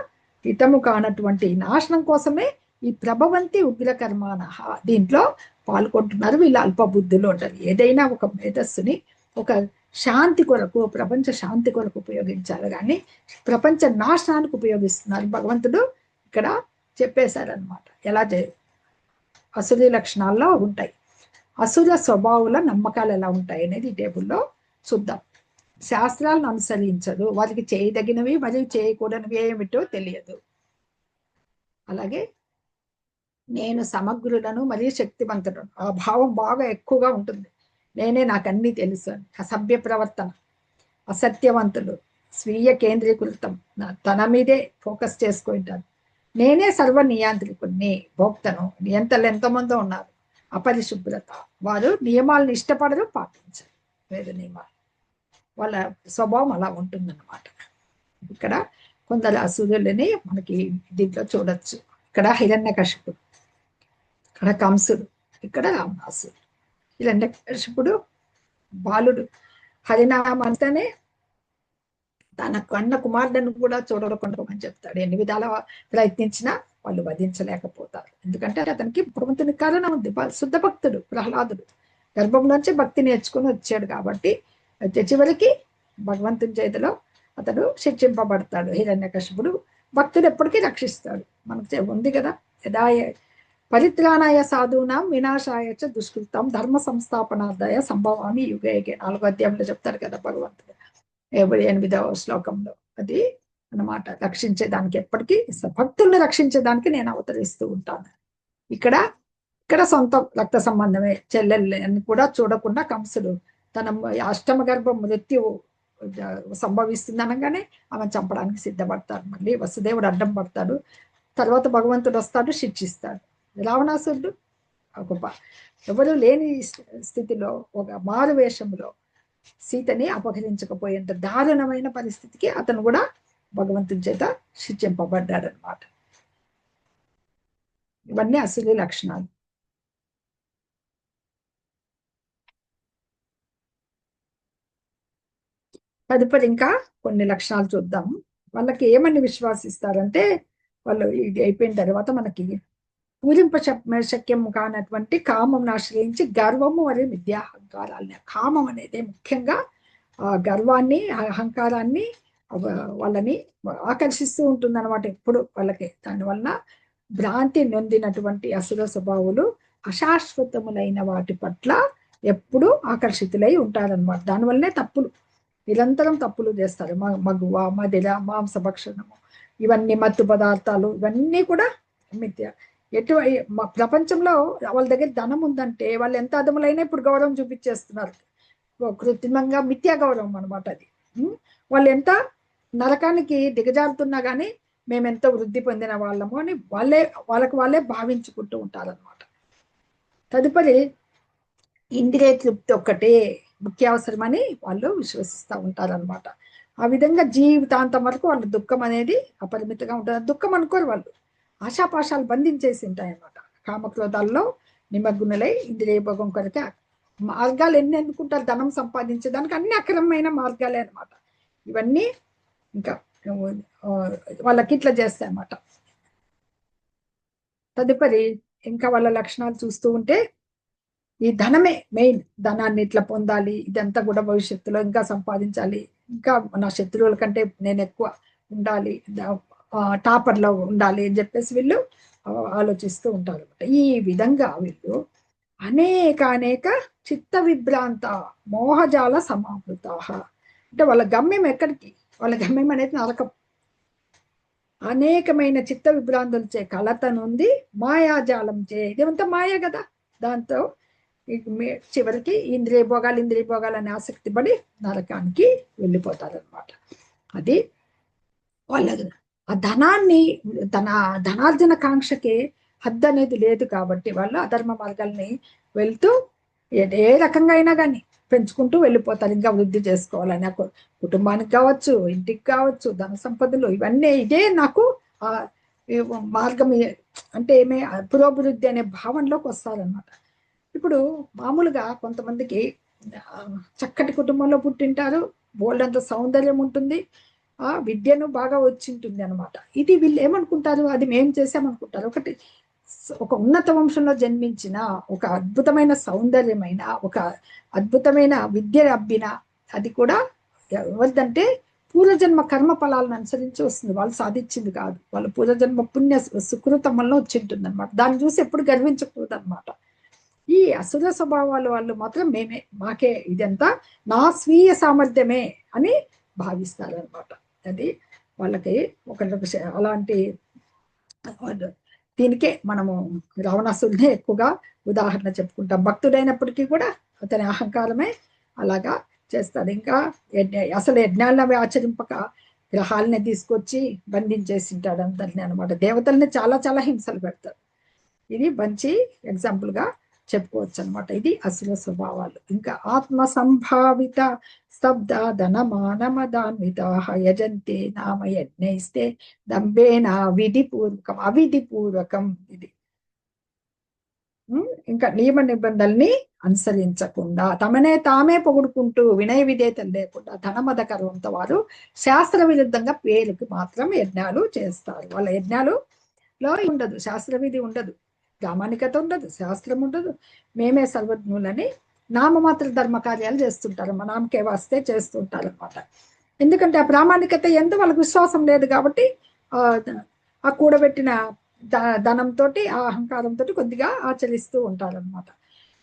హితము కానటువంటి నాశనం కోసమే ఈ ప్రభవంతి ఉగ్రకర్మానః దీంట్లో పాల్గొంటున్నారు వీళ్ళు అల్పబుద్ధులు అంటారు. ఏదైనా ఒక మేధస్సుని ఒక శాంతి కొరకు, ప్రపంచ శాంతి కొరకు ఉపయోగించాలి కానీ ప్రపంచ నాశనానికి ఉపయోగిస్తున్నారు. భగవంతుడు ఇక్కడ చెప్పేశారనమాట. ఎలా అసురీ లక్షణాల్లో ఉంటాయి, అసుర స్వభావుల నమ్మకాలు ఎలా ఉంటాయి అనేది ఈ టేబుల్లో చూద్దాం. శాస్త్రాలను అనుసరించదు, వారికి చేయదగినవి మరియు చేయకూడనివి ఏమిటో తెలియదు. అలాగే నేను సమగ్రులను మరియు శక్తివంతులను, ఆ భావం బాగా ఎక్కువగా ఉంటుంది. నేనే నాకు అన్నీ తెలుసు అని. అసభ్య ప్రవర్తన, అసత్యవంతులు, స్వీయ కేంద్రీకృతం, తన మీదే ఫోకస్ చేసుకుంటారు. నేనే సర్వ నియంత్రికుడిని, భోక్తను. నియంతలు ఎంతమందో ఉన్నారు. అపరిశుభ్రత, వారు నియమాలను ఇష్టపడరు, పాటించరు వేద నియమాలు. వాళ్ళ స్వభావం అలా ఉంటుందన్నమాట. ఇక్కడ కొందరు అసూరులని మనకి దీంట్లో చూడొచ్చు. ఇక్కడ హిరణ్యకశిపుడు, ఇక్కడ కంసుడు, ఇక్కడ రావణాసుడు. హిరణ్యకశిపుడు బాలుడు, హరినామంతనే తన కన్న కుమారులను కూడా చూడకుండమని చెప్తాడు. ఎన్ని విధాల ప్రయత్నించినా వాళ్ళు వధించలేకపోతారు. ఎందుకంటే అతనికి భగవంతుని కారణం ఉంది. శుద్ధ భక్తుడు ప్రహ్లాదుడు గర్భంలోంచి భక్తి నేర్చుకుని వచ్చాడు కాబట్టి చివరికి భగవంతుని చేతిలో అతడు శిక్షింపబడతాడు. హిరణ్యకశిపుడు భక్తుడు ఎప్పటికీ రక్షిస్తాడు. మనకు ఉంది కదా, యదాయ పరిత్రాణాయ సాధూనాం వినాశాయ చ దుష్కృతం ధర్మ సంస్థాపనార్థాయ సంభవామి యుగేగే 4వ అధ్యాయంలో చెప్తారు కదా భగవంతుడు 78వ శ్లోకంలో. అది అన్నమాట, రక్షించేదానికి ఎప్పటికీ భక్తుల్ని రక్షించేదానికి నేను అవతరిస్తూ ఉంటాను. ఇక్కడ ఇక్కడ సొంత రక్త సంబంధమే చెల్లెల్ని కూడా చూడకుండా కంసుడు తన అష్టమ గర్భ మృత్యువు సంభవిస్తుంది అనగానే ఆమె చంపడానికి సిద్ధపడతాడు. మళ్ళీ వసుదేవుడు అడ్డం పడతాడు. తర్వాత భగవంతుడు వస్తాడు, శిక్షిస్తాడు. రావణాసురుడు ఒక ఎవరు లేని స్థితిలో ఒక మారు వేషంలో సీతని అపహరించకపోయేంత దారుణమైన పరిస్థితికి అతను కూడా భగవంతుని చేత శిక్షింపబడ్డాడు అనమాట. ఇవన్నీ అసలు లక్షణాలు. తదుపరి ఇంకా కొన్ని లక్షణాలు చూద్దాం. వాళ్ళకి ఏమని విశ్వాసిస్తారంటే, వాళ్ళు ఇది అయిపోయిన తర్వాత మనకి పూరింప శక్యం కానటువంటి కామం ఆశ్రయించి గర్వము మరియు విద్యాహంకారాలని, కామం అనేది ముఖ్యంగా గర్వాన్ని అహంకారాన్ని వాళ్ళని ఆకర్షిస్తూ ఉంటుంది అనమాట ఎప్పుడు వాళ్ళకి. దానివల్ల భ్రాంతి నొందినటువంటి అసుర స్వభావులు అశాశ్వతములైన వాటి పట్ల ఎప్పుడు ఆకర్షితులై ఉంటారనమాట. దానివల్లనే తప్పులు, నిరంతరం తప్పులు చేస్తారు. మగువ, మదిర, మాంసభక్షణము, ఇవన్నీ మత్తు పదార్థాలు, ఇవన్నీ కూడా మిథ్య. ప్రపంచంలో వాళ్ళ దగ్గర ధనం ఉందంటే వాళ్ళు ఎంత అదములైనా ఇప్పుడు గౌరవం చూపించేస్తున్నారు. కృత్రిమంగా మిథ్యా గౌరవం అనమాట అది. వాళ్ళు ఎంత నరకానికి దిగజారుతున్నా కానీ మేమెంతో వృద్ధి పొందిన వాళ్ళము అని వాళ్ళే భావించుకుంటూ ఉంటారనమాట. తదుపరి ఇంద్రియ తృప్తి ఒక్కటే ముఖ్య అవసరమని వాళ్ళు విశ్వసిస్తూ ఉంటారనమాట. ఆ విధంగా జీవితాంతం వరకు వాళ్ళ దుఃఖం అనేది అపరిమితంగా ఉంటుంది. దుఃఖం అనుకోరు వాళ్ళు, ఆశాపాశాలు బంధించేసి ఉంటాయి అన్నమాట. కామక్రోధాల్లో నిమగ్నులై ఇంద్రియ భోగం కొరకే మార్గాలు ఎన్ని ఎన్నుకుంటారు ధనం సంపాదించేదానికి, అన్ని అక్రమమైన మార్గాలే అనమాట. ఇవన్నీ ఇంకా వాళ్ళకి ఇట్లా చేస్తాయి అన్నమాట. తదుపరి ఇంకా వాళ్ళ లక్షణాలు చూస్తూ ఉంటే ఈ ధనమే మెయిన్. ధనాన్ని ఇట్లా పొందాలి, ఇదంతా కూడా భవిష్యత్తులో ఇంకా సంపాదించాలి, ఇంకా నా శత్రువుల కంటే నేను ఎక్కువ ఉండాలి, టాపర్లో ఉండాలి అని చెప్పేసి వీళ్ళు ఆలోచిస్తూ ఉంటారు. ఈ విధంగా వీళ్ళు అనేక చిత్త విభ్రాంత మోహజాల సమావృత. అంటే వాళ్ళ గమ్యం ఎక్కడికి? వాళ్ళ గమ్యం అనేది నరకం. అనేకమైన చిత్త విభ్రాంతులచే కలత నుండి మాయాజాలం చే, ఇదేమంతా మాయ కదా, దాంతో చివరికి ఇంద్రియ భోగాలు అనే ఆసక్తి పడి నరకానికి వెళ్ళిపోతారనమాట. అది వాళ్ళ ఆ ధనాన్ని, ధనార్జన కాంక్షకి హద్దు అనేది లేదు కాబట్టి వాళ్ళు అధర్మ మార్గాల్ని వెళ్తూ ఏ రకంగా అయినా కానీ పెంచుకుంటూ వెళ్ళిపోతారు. ఇంకా వృద్ధి చేసుకోవాలని కుటుంబానికి కావచ్చు, ఇంటికి కావచ్చు, ధన సంపదలు, ఇవన్నీ ఇదే నాకు ఆ మార్గం అంటే ఏమే పురోభివృద్ధి అనే భావనలోకి వస్తారనమాట. ఇప్పుడు మామూలుగా కొంతమందికి చక్కటి కుటుంబంలో పుట్టింటారు, బోల్డంత సౌందర్యం ఉంటుంది, ఆ విద్యను బాగా వచ్చింటుంది అనమాట. ఇది వీళ్ళు ఏమనుకుంటారు, అది మేము చేసామనుకుంటారు. ఒక ఉన్నత వంశంలో జన్మించిన, ఒక అద్భుతమైన సౌందర్యమైన, ఒక అద్భుతమైన విద్య అబ్బిన, అది కూడా ఎవరిదంటే పూర్వజన్మ కర్మ ఫలాలను అనుసరించి వస్తుంది, వాళ్ళు సాధించింది కాదు. వాళ్ళ పూర్వజన్మ పుణ్య సుకృతం వల్ల వచ్చింటుంది అనమాట. దాన్ని చూసి ఎప్పుడు గర్వించకూడదు అనమాట. ఈ అసుర స్వభావాల వాళ్ళు మాత్రం మాకే ఇదంతా నా స్వీయ సామర్థ్యమే అని భావిస్తారనమాట. అది వాళ్ళకి ఒక అలాంటి దీనికే మనము రావణాసురునే ఎక్కువగా ఉదాహరణ చెప్పుకుంటాం. భక్తుడైనప్పటికీ కూడా అతని అహంకారమే అలాగా చేస్తాడు. ఇంకా అసలు యజ్ఞాలను అవి ఆచరింపక గ్రహాలని తీసుకొచ్చి బంధించేసింటాడు అందరినీ అనమాట. దేవతల్ని చాలా చాలా హింసలు పెడతాడు. ఇది మంచి ఎగ్జాంపుల్ గా చెప్పుకోవచ్చు అనమాట. ఇది అసుర స్వభావాలు. ఇంకా ఆత్మ సంభావిత స్తబ్ద ధనమానమదాన్విత యజంతే నామ యజ్ఞైస్తే దంభేన విధిపూర్వకం అవిధిపూర్వకం. ఇది ఇంకా నియమ నిబంధనల్ని అనుసరించకుండా తమనే తామే పొగుడుకుంటూ వినయ విధేయతలు లేకుండా ధనమద కర్వంతో వారు శాస్త్ర విరుద్ధంగా పేరుకి మాత్రం యజ్ఞాలు చేస్తారు. వాళ్ళ యజ్ఞాలులో ఉండదు, శాస్త్ర విధి ఉండదు, ప్రామాణికత ఉండదు, శాస్త్రం ఉండదు. మేమే సర్వజ్ఞులని నామమాత్ర ధర్మ కార్యాలు చేస్తుంటారు, మా నామకే వస్తే చేస్తుంటారు అనమాట. ఎందుకంటే ఆ ప్రామాణికత ఎందు వాళ్ళకు విశ్వాసం లేదు కాబట్టి ఆ కూడబెట్టిన ధనంతో ఆ అహంకారంతో కొద్దిగా ఆచరిస్తూ ఉంటారనమాట.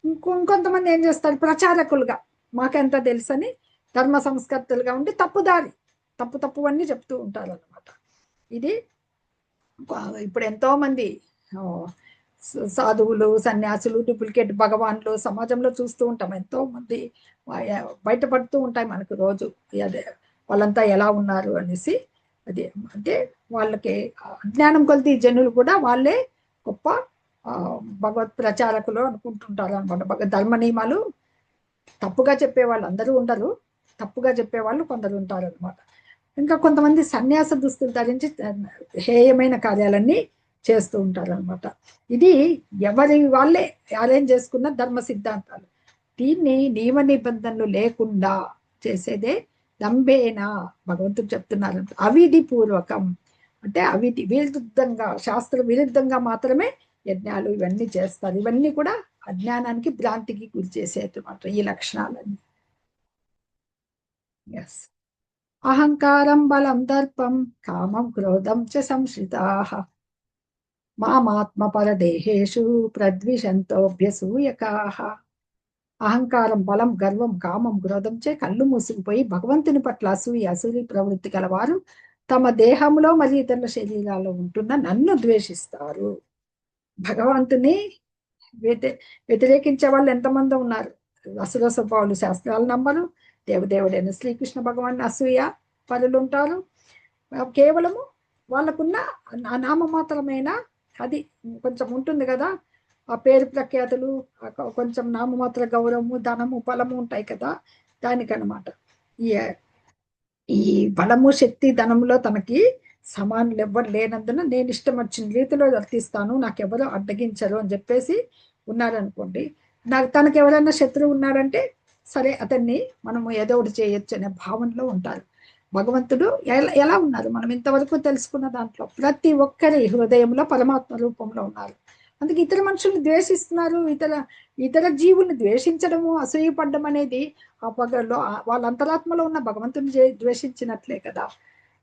ఇంకొంతమంది ఏం చేస్తారు, ప్రచారకులుగా మాకెంత తెలుసని ధర్మ సంస్కర్తలుగా ఉండి తప్పువన్నీ చెప్తూ ఉంటారనమాట. ఇది ఇప్పుడు ఎంతో మంది సాధువులు, సన్యాసులు, డూప్లికేట్ భగవాన్లు సమాజంలో చూస్తూ ఉంటాం. ఎంతో మంది బయటపడుతూ ఉంటాయి మనకు రోజు. అదే వాళ్ళంతా ఎలా ఉన్నారు అనేసి. అది అంటే వాళ్ళకి అజ్ఞానం కొలిది జనులు కూడా వాళ్ళే గొప్ప భగవత్ ప్రచారకులు అనుకుంటుంటారు అనమాట. ధర్మ నియమాలు తప్పుగా చెప్పేవాళ్ళు అందరూ ఉండరు, తప్పుగా చెప్పేవాళ్ళు కొందరు ఉంటారు అనమాట. ఇంకా కొంతమంది సన్యాస దుస్తులు ధరించి హేయమైన కార్యాలన్నీ చేస్తూ ఉంటారు అనమాట. ఇది ఎవరి వాళ్ళే అరేంజ్ చేసుకున్న ధర్మ సిద్ధాంతాలు. దీన్ని నియమ నిబంధనలు లేకుండా చేసేదే దంభేనా, భగవంతుడు చెప్తున్నారు, అవిధి పూర్వకం. అంటే అవిధి విరుద్ధంగా, శాస్త్ర విరుద్ధంగా మాత్రమే యజ్ఞాలు ఇవన్నీ చేస్తారు. ఇవన్నీ కూడా అజ్ఞానానికి, భ్రాంతికి గురి చేసేటమాట ఈ లక్షణాలన్నీ. ఎస్. అహంకారం బలం దర్పం కామం క్రోధం చ సంశ్రితాః మామాత్మపరదేహేషు ప్రద్విషంతోభ్యసూయకాః. అహంకారం, బలం, గర్వం, కామం, క్రోధం చే కళ్ళు మూసుకుపోయి భగవంతుని పట్ల అసూరి ప్రవృత్తి గలవారు తమ దేహంలో మరియు ఇతరుల శరీరాల్లో ఉంటున్న నన్ను ద్వేషిస్తారు. భగవంతుని వ్యతిరేకించే వాళ్ళు ఎంతమంది ఉన్నారు. అసుర స్వభావాలు, శాస్త్రాలు నమ్మరు, దేవదేవుడైన శ్రీకృష్ణ భగవాన్ అసూయ పరులు ఉంటారు. కేవలము వాళ్ళకున్న నామమాత్రమైన అది కొంచెం ఉంటుంది కదా, ఆ పేరు ప్రఖ్యాతులు, కొంచెం నామమాత్ర గౌరవము, ధనము, బలము ఉంటాయి కదా, దానికనమాట. ఈ బలము, శక్తి, ధనములో తనకి సమానులు ఎవ్వరు లేనందున నేను ఇష్టం వచ్చిన రీతిలో వర్తిస్తాను, నాకెవరో అడ్డగించరు అని చెప్పేసి ఉన్నారనుకోండి. తనకు ఎవరైనా శత్రువు ఉన్నాడంటే సరే అతన్ని మనము ఏదో ఒకటి చేయొచ్చు అనే భావనలో ఉంటారు. భగవంతుడు ఎలా ఉన్నారు మనం ఇంతవరకు తెలుసుకున్న దాంట్లో ప్రతి ఒక్కరి హృదయంలో పరమాత్మ రూపంలో ఉన్నారు. అందుకే ఇతర మనుషుల్ని ద్వేషిస్తున్నారు. ఇతర జీవుల్ని ద్వేషించడము, అసూయపడడం అనేది ఆ పగల్లో వాళ్ళ అంతరాత్మలో ఉన్న భగవంతుని ద్వేషించినట్లే కదా.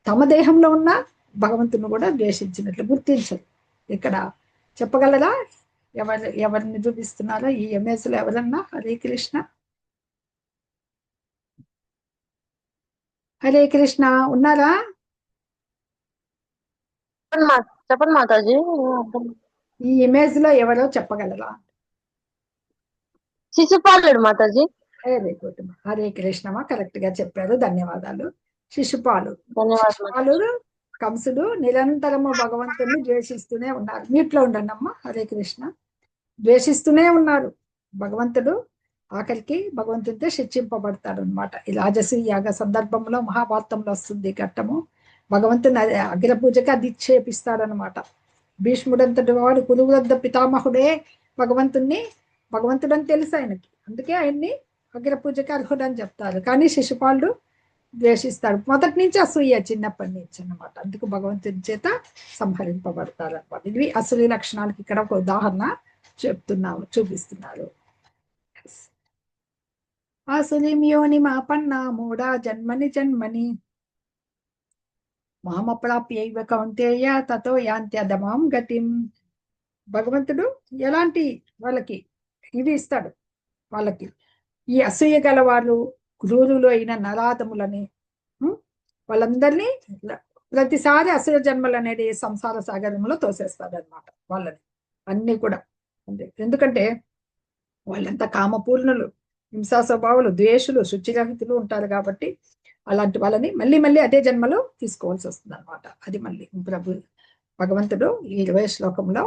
తమ దేహంలో ఉన్న భగవంతుని కూడా ద్వేషించినట్లు గుర్తించరు. ఇక్కడ చెప్పగలరా ఎవరిని చూపిస్తున్నారో ఈ ఇమేజ్ లో ఎవరన్నా? హరే కృష్ణ. హరే కృష్ణ ఉన్నారా? చెప్పండి మాతాజీ. ఈ ఇమేజ్ లో ఎవరో చెప్పగలరా? శిశుపాలుడు మాతాజీ. Very good. హరే కృష్ణమా, కరెక్ట్ గా చెప్పారు, ధన్యవాదాలు. శిశుపాలుడు ధన్యవాదాలు. కంసుడు నిరంతరము భగవంతుని ద్వేషిస్తూనే ఉన్నారు. మీట్లో ఉండండి అమ్మా. హరే కృష్ణ. ద్వేషిస్తూనే ఉన్నారు. భగవంతుడు ఆఖరికి భగవంతుడితో శిక్షింపబడతాడు అనమాట. ఈ రాజసీ యాగ సందర్భంలో మహాభారతంలో వస్తుంది ఘట్టము. భగవంతుని అగ్రపూజకి అధిక్షేపిస్తాడనమాట. భీష్ముడంతటి వాడు కురువృద్ధ పితామహుడే భగవంతుడని తెలుసు ఆయనకి, అందుకే ఆయన్ని అగ్రపూజకి అర్హుడని చెప్తారు. కానీ శిశుపాలుడు ద్వేషిస్తాడు మొదటి నుంచి, అసూయ చిన్నప్పటి నుంచి అనమాట. అందుకు భగవంతుని చేత సంహరింపబడతారు అనమాట. ఇవి అసూయ లక్షణాలకి ఇక్కడ ఒక ఉదాహరణ చూపిస్తున్నారు. అసులిం యోని మాపన్నా మూడా జన్మని మామప్రాప్యైవ కౌంతేయ తతో యాంత్యధమాం గతిం. భగవంతుడు ఎలాంటి వాళ్ళకి ఇవి ఇస్తాడు, వాళ్ళకి ఈ అసూయ గల వాళ్ళు, క్రూరులు అయిన నరాధములని, వాళ్ళందరినీ ప్రతిసారి అసుర జన్మలు అనేది సంసార సాగరంలో తోసేస్తాడు అనమాట వాళ్ళని అన్ని కూడా. అంటే ఎందుకంటే వాళ్ళంతా కామపూర్ణులు, హింసా స్వభావాలు, ద్వేషులు, శుచిరహితులు ఉంటారు కాబట్టి అలాంటి వాళ్ళని మళ్ళీ మళ్ళీ అదే జన్మలో తీసుకోవాల్సి వస్తుంది అనమాట. అది మళ్ళీ భగవంతుడు ఈ 20వ శ్లోకంలో,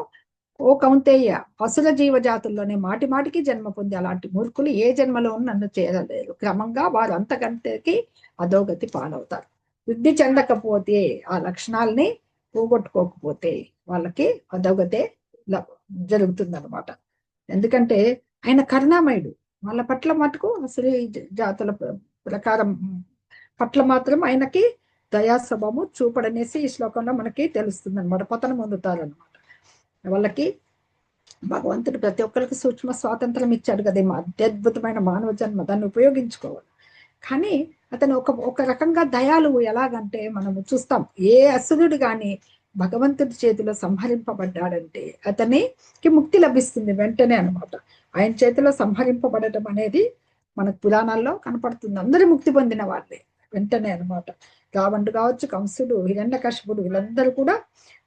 ఓ కౌంతేయ, అసుర జీవజాతుల్లోనే మాటి మాటికి జన్మ పొంది అలాంటి మూర్ఖులు ఏ జన్మలో నన్ను చేరలేరు. క్రమంగా వారు అంతకంటేకి అధోగతి పాలవుతారు. వృద్ధి చెందకపోతే, ఆ లక్షణాలని పోగొట్టుకోకపోతే వాళ్ళకి అధోగతే జరుగుతుందన్నమాట. ఎందుకంటే ఆయన కరుణామయుడు. వాళ్ళ పట్ల మటుకు అసలు జాతుల ప్రకారం పట్ల మాత్రం ఆయనకి దయాస్వభావము చూపడనేసి ఈ శ్లోకంలో మనకి తెలుస్తుంది అనమాట. పతనం పొందుతారనమాట. వాళ్ళకి భగవంతుడు ప్రతి ఒక్కరికి సూక్ష్మ స్వాతంత్రం ఇచ్చాడు కదేమో, అత్యద్భుతమైన మానవ జన్మ, దాన్ని ఉపయోగించుకోవాలి. కానీ అతను ఒక రకంగా దయాలువు. ఎలాగంటే మనము చూస్తాం, ఏ అసురుడు గాని భగవంతుడి చేతిలో సంహరింపబడ్డాడంటే అతనికి ముక్తి లభిస్తుంది వెంటనే అనమాట. ఆయన చేతిలో సంహరింపబడటం అనేది మనకు పురాణాల్లో కనపడుతుంది. అందరూ ముక్తి పొందిన వాళ్ళే వెంటనే అనమాట. రావణుడు కావచ్చు, కంసుడు, హిరణ్యకశిపుడు, వీళ్ళందరూ కూడా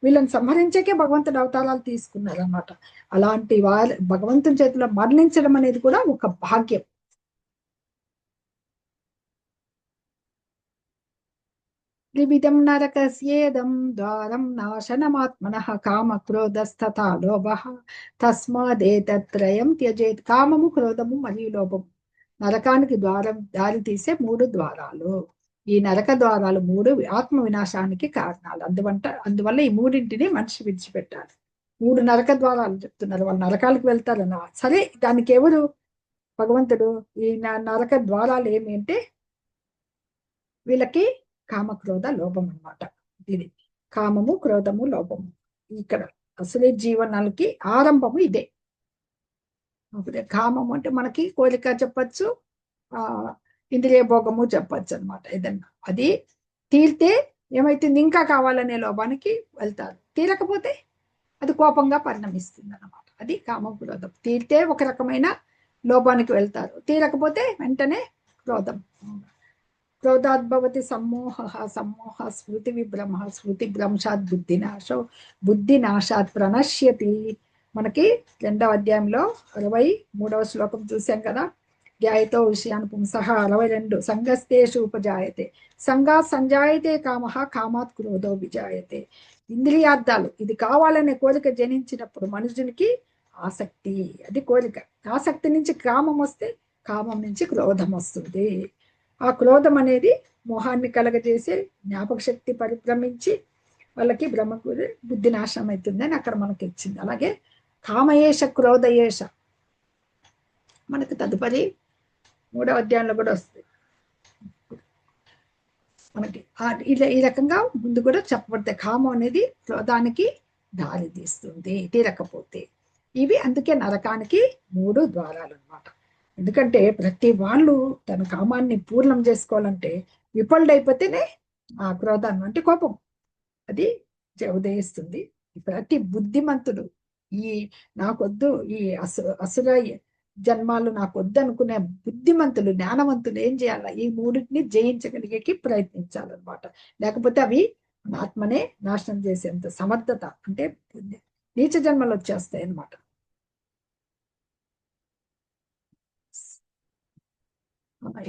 వీళ్ళని సంహరించకే భగవంతుడు అవతారాలు తీసుకున్నారు అనమాట. అలాంటి వారు భగవంతుని చేతిలో మరణించడం అనేది కూడా ఒక భాగ్యం. త్రివిధం నరకస్యేదం ద్వారం నాశనమాత్మనః కామ క్రోధస్తథా లోభః తస్మాదేతత్రయం త్యజేత్. కామము, క్రోధము మరియు లోభము నరకానికి దారి తీసే 3 ద్వారాలు. ఈ నరక ద్వారాలు 3 ఆత్మ వినాశానికి కారణాలు. అందువల్ల ఈ 3ంటిని మనిషి విడిచిపెట్టాలి. 3 నరక ద్వారాలు చెప్తున్నారు. వాళ్ళు నరకాలకు వెళ్తారన్న సరే, దానికి ఎవరు భగవంతుడు? ఈ నరక ద్వారాలు ఏమి అంటే వీళ్ళకి కామక్రోధ లోభం అన్నమాట. ఇది కామము, క్రోధము, లోభము. ఇక్కడ అసలే జీవనాలకి ఆరంభము ఇదే. కామము అంటే మనకి కోరిక చెప్పచ్చు, ఇంద్రియ భోగము చెప్పచ్చు అనమాట. ఏదన్నా అది తీరితే ఏమైతుంది, ఇంకా కావాలనే లోభానికి వెళ్తారు. తీరకపోతే అది కోపంగా పరిణమిస్తుంది అన్నమాట. అది కామం, క్రోధం. తీరితే ఒక రకమైన లోభానికి వెళ్తారు, తీరకపోతే వెంటనే క్రోధం. క్రోధాద్భవతి సమ్మోహ, సమ్మోహ స్మృతి విభ్రమ, స్మృతి భ్రంశాత్ బుద్ధినాశో, బుద్ధినాశాత్ ప్రణశ్యతి. మనకి 2వ అధ్యాయంలో 63వ శ్లోకం చూసాం కదా. ధ్యాయతో విషయాన్ పుంసః 62. సంగస్తేషు ఉపజాయతే, సంగా సంజాయతే కామః, కామాత్ క్రోధో విజాయతే. ఇంద్రియార్థాలు, ఇది కావాలనే కోరిక జనించినప్పుడు మనుషునికి ఆసక్తి, అది కోరిక. ఆసక్తి నుంచి కామం వస్తే, కామం నుంచి క్రోధం వస్తుంది. ఆ క్రోధం అనేది మోహాన్ని కలగజేసి జ్ఞాపక శక్తి పరిభ్రమించి వాళ్ళకి బ్రహ్మకు బుద్ధి నాశనం అవుతుందని అక్కడ మనకి ఇచ్చింది. అలాగే కామయేష క్రోధయేష మనకు తదుపరి 3వ అధ్యాయంలో కూడా వస్తుంది మనకి. ఈ రకంగా ముందు కూడా చెప్పబడతాయి. కామం అనేది క్రోధానికి దారి తీస్తుంది తీరకపోతే. ఇవి అందుకే నరకానికి 3 ద్వారాలు అన్నమాట. ఎందుకంటే ప్రతి వాళ్ళు తన కామాన్ని పూర్ణం చేసుకోవాలంటే విఫలుడైపోతేనే ఆ క్రోధాన్ని అంటే కోపం అది ఉదయిస్తుంది. ప్రతి బుద్ధిమంతుడు ఈ నాకొద్దు, ఈ అసుర జన్మాలు నాకొద్దు అనుకునే బుద్ధిమంతులు, జ్ఞానవంతులు ఏం చేయాలి? ఈ 3టిని జయించగలిగేకి ప్రయత్నించాలన్నమాట. లేకపోతే అవి ఆత్మనే నాశనం చేసేంత సమర్థత అంటే నీచ జన్మలు వచ్చేస్తాయి అన్నమాట.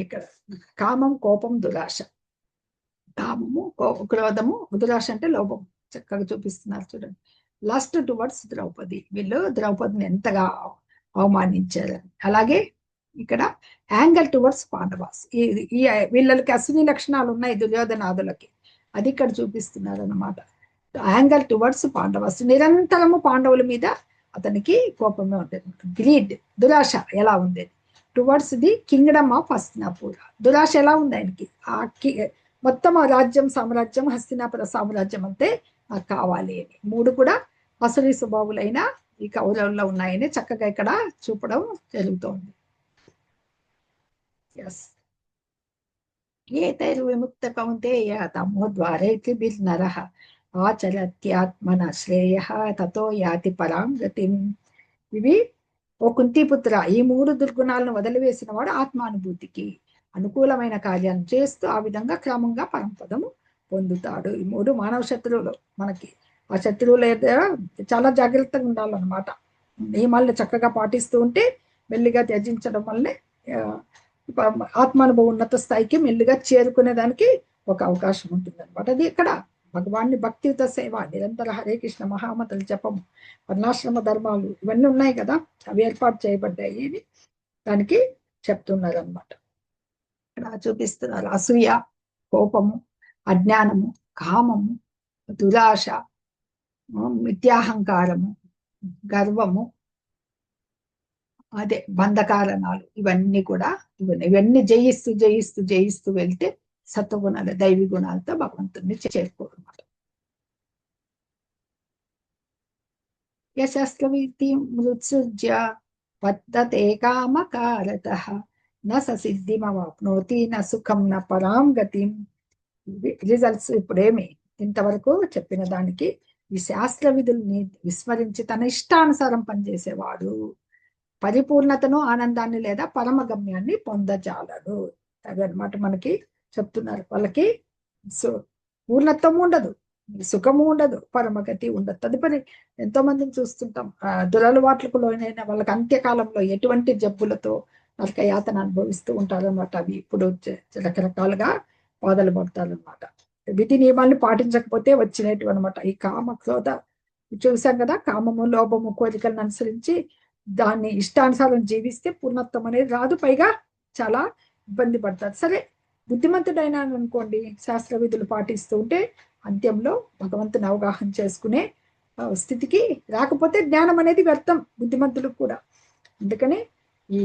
ఇక్కడ కామం, కోపం, దురాశ. కామము, క్రోధము, దురాశ అంటే లోభం చక్కగా చూపిస్తున్నారు చూడండి. లాస్ట్ టువర్డ్స్ ద్రౌపది, వీళ్ళు ద్రౌపదిని ఎంతగా అవమానించారు. అలాగే ఇక్కడ యాంగల్ టువర్డ్స్ పాండవాస్, ఈ వీళ్ళకి అశ్విని లక్షణాలు ఉన్నాయి దుర్యోధనాదులకి, అది ఇక్కడ చూపిస్తున్నారు అన్నమాట. యాంగల్ టువర్డ్స్ పాండవాస్, నిరంతరము పాండవుల మీద అతనికి కోపమే ఉంటుంది. గ్రీడ్, దురాశ ఎలా ఉండేది. Towards the Kingdom of Hastinapur, దురాశ ఎలా ఉంది ఆయనకి, మొత్తం ఆ రాజ్యం, సామ్రాజ్యం, హస్తినాపుర సామ్రాజ్యం అంతే నాకు కావాలి అని. 3 కూడా అసురీ స్వభావులైన ఈ కౌరవుల్లో ఉన్నాయని చక్కగా ఇక్కడ చూపడం జరుగుతోంది. ఎస్, ఏతైర్విముక్త కౌంతేయ తమో ద్వారైతి బిర్నరః ఆచరత్యాత్మన శ్రేయః తతో యాతి పరాం గతిం. ఇవి ఓ కుంతిపుత్ర, ఈ 3 దుర్గుణాలను వదిలివేసిన వాడు ఆత్మానుభూతికి అనుకూలమైన కార్యాలను చేస్తూ ఆ విధంగా క్రమంగా పరంపదము పొందుతాడు. ఈ 3 మానవ శత్రువులు మనకి. ఆ శత్రువులు చాలా జాగ్రత్తగా ఉండాలన్నమాట. నియమాలను చక్కగా పాటిస్తూ ఉంటే మెల్లిగా త్యజించడం వల్లే ఆత్మానుభవం ఉన్నత స్థాయికి మెల్లిగా చేరుకునే దానికి ఒక అవకాశం ఉంటుంది అనమాట. అది ఇక్కడ భగవాన్ని భక్తియుత సేవ, నిరంతర హరే కృష్ణ మహామతులు జపము, వర్ణాశ్రమ ధర్మాలు ఇవన్నీ ఉన్నాయి కదా, అవి ఏర్పాటు చేయబడ్డాయి అని దానికి చెప్తున్నారు అనమాట. ఇక్కడ చూపిస్తున్నారు అసూయ, కోపము, అజ్ఞానము, కామము, దురాశ, మిథ్యాహంకారము, గర్వము, అదే బంధకారణాలు, ఇవన్నీ కూడా ఇవన్నీ జయిస్తూ జయిస్తూ జయిస్తూ వెళ్తే సత్వగుణాలు, దైవీ గుణాలతో భగవంతుని చేరుకోవన్నమాట. యశస్వీతి మృత్సుజ్య వర్తతే కామకారతః న సిద్ధిమవాప్నోతి న సుఖం న పరాం గతిం. రిజల్ట్స్ ఇప్పుడేమి ఇంతవరకు చెప్పిన దానికి, ఈ శాస్త్ర విధుల్ని విస్మరించి తన ఇష్టానుసారం పనిచేసేవాడు పరిపూర్ణతను, ఆనందాన్ని లేదా పరమగమ్యాన్ని పొందజాలడు. అదనమాట మనకి చెప్తున్నారు. వాళ్ళకి పూర్ణత్వం ఉండదు, సుఖము ఉండదు, పరమగతి ఉండదు. తదుపరి ఎంతో మందిని చూస్తుంటాం, దురలవాట్లకు లోనైన వాళ్ళకి అంత్యకాలంలో ఎటువంటి జబ్బులతో వాళ్ళకి యాతన అనుభవిస్తూ ఉంటారన్నమాట. అవి ఇప్పుడు రకరకాలుగా బాధలు పడతారనమాట. విధి నియమాల్ని పాటించకపోతే వచ్చినట్టు అనమాట. ఈ కామ క్రోధ చూసాం కదా, కామము, లోభము, కోరికలను అనుసరించి దాన్ని ఇష్టానుసారం జీవిస్తే పూర్ణత్వం అనేది రాదు, పైగా చాలా ఇబ్బంది పడతారు. సరే, బుద్ధిమంతుడైనా అనుకోండి, శాస్త్ర విధులు పాటిస్తూ ఉంటే అంత్యంలో భగవంతుని అవగాహన చేసుకునే స్థితికి రాకపోతే జ్ఞానం అనేది వ్యర్థం బుద్ధిమంతులకు కూడా. అందుకని ఈ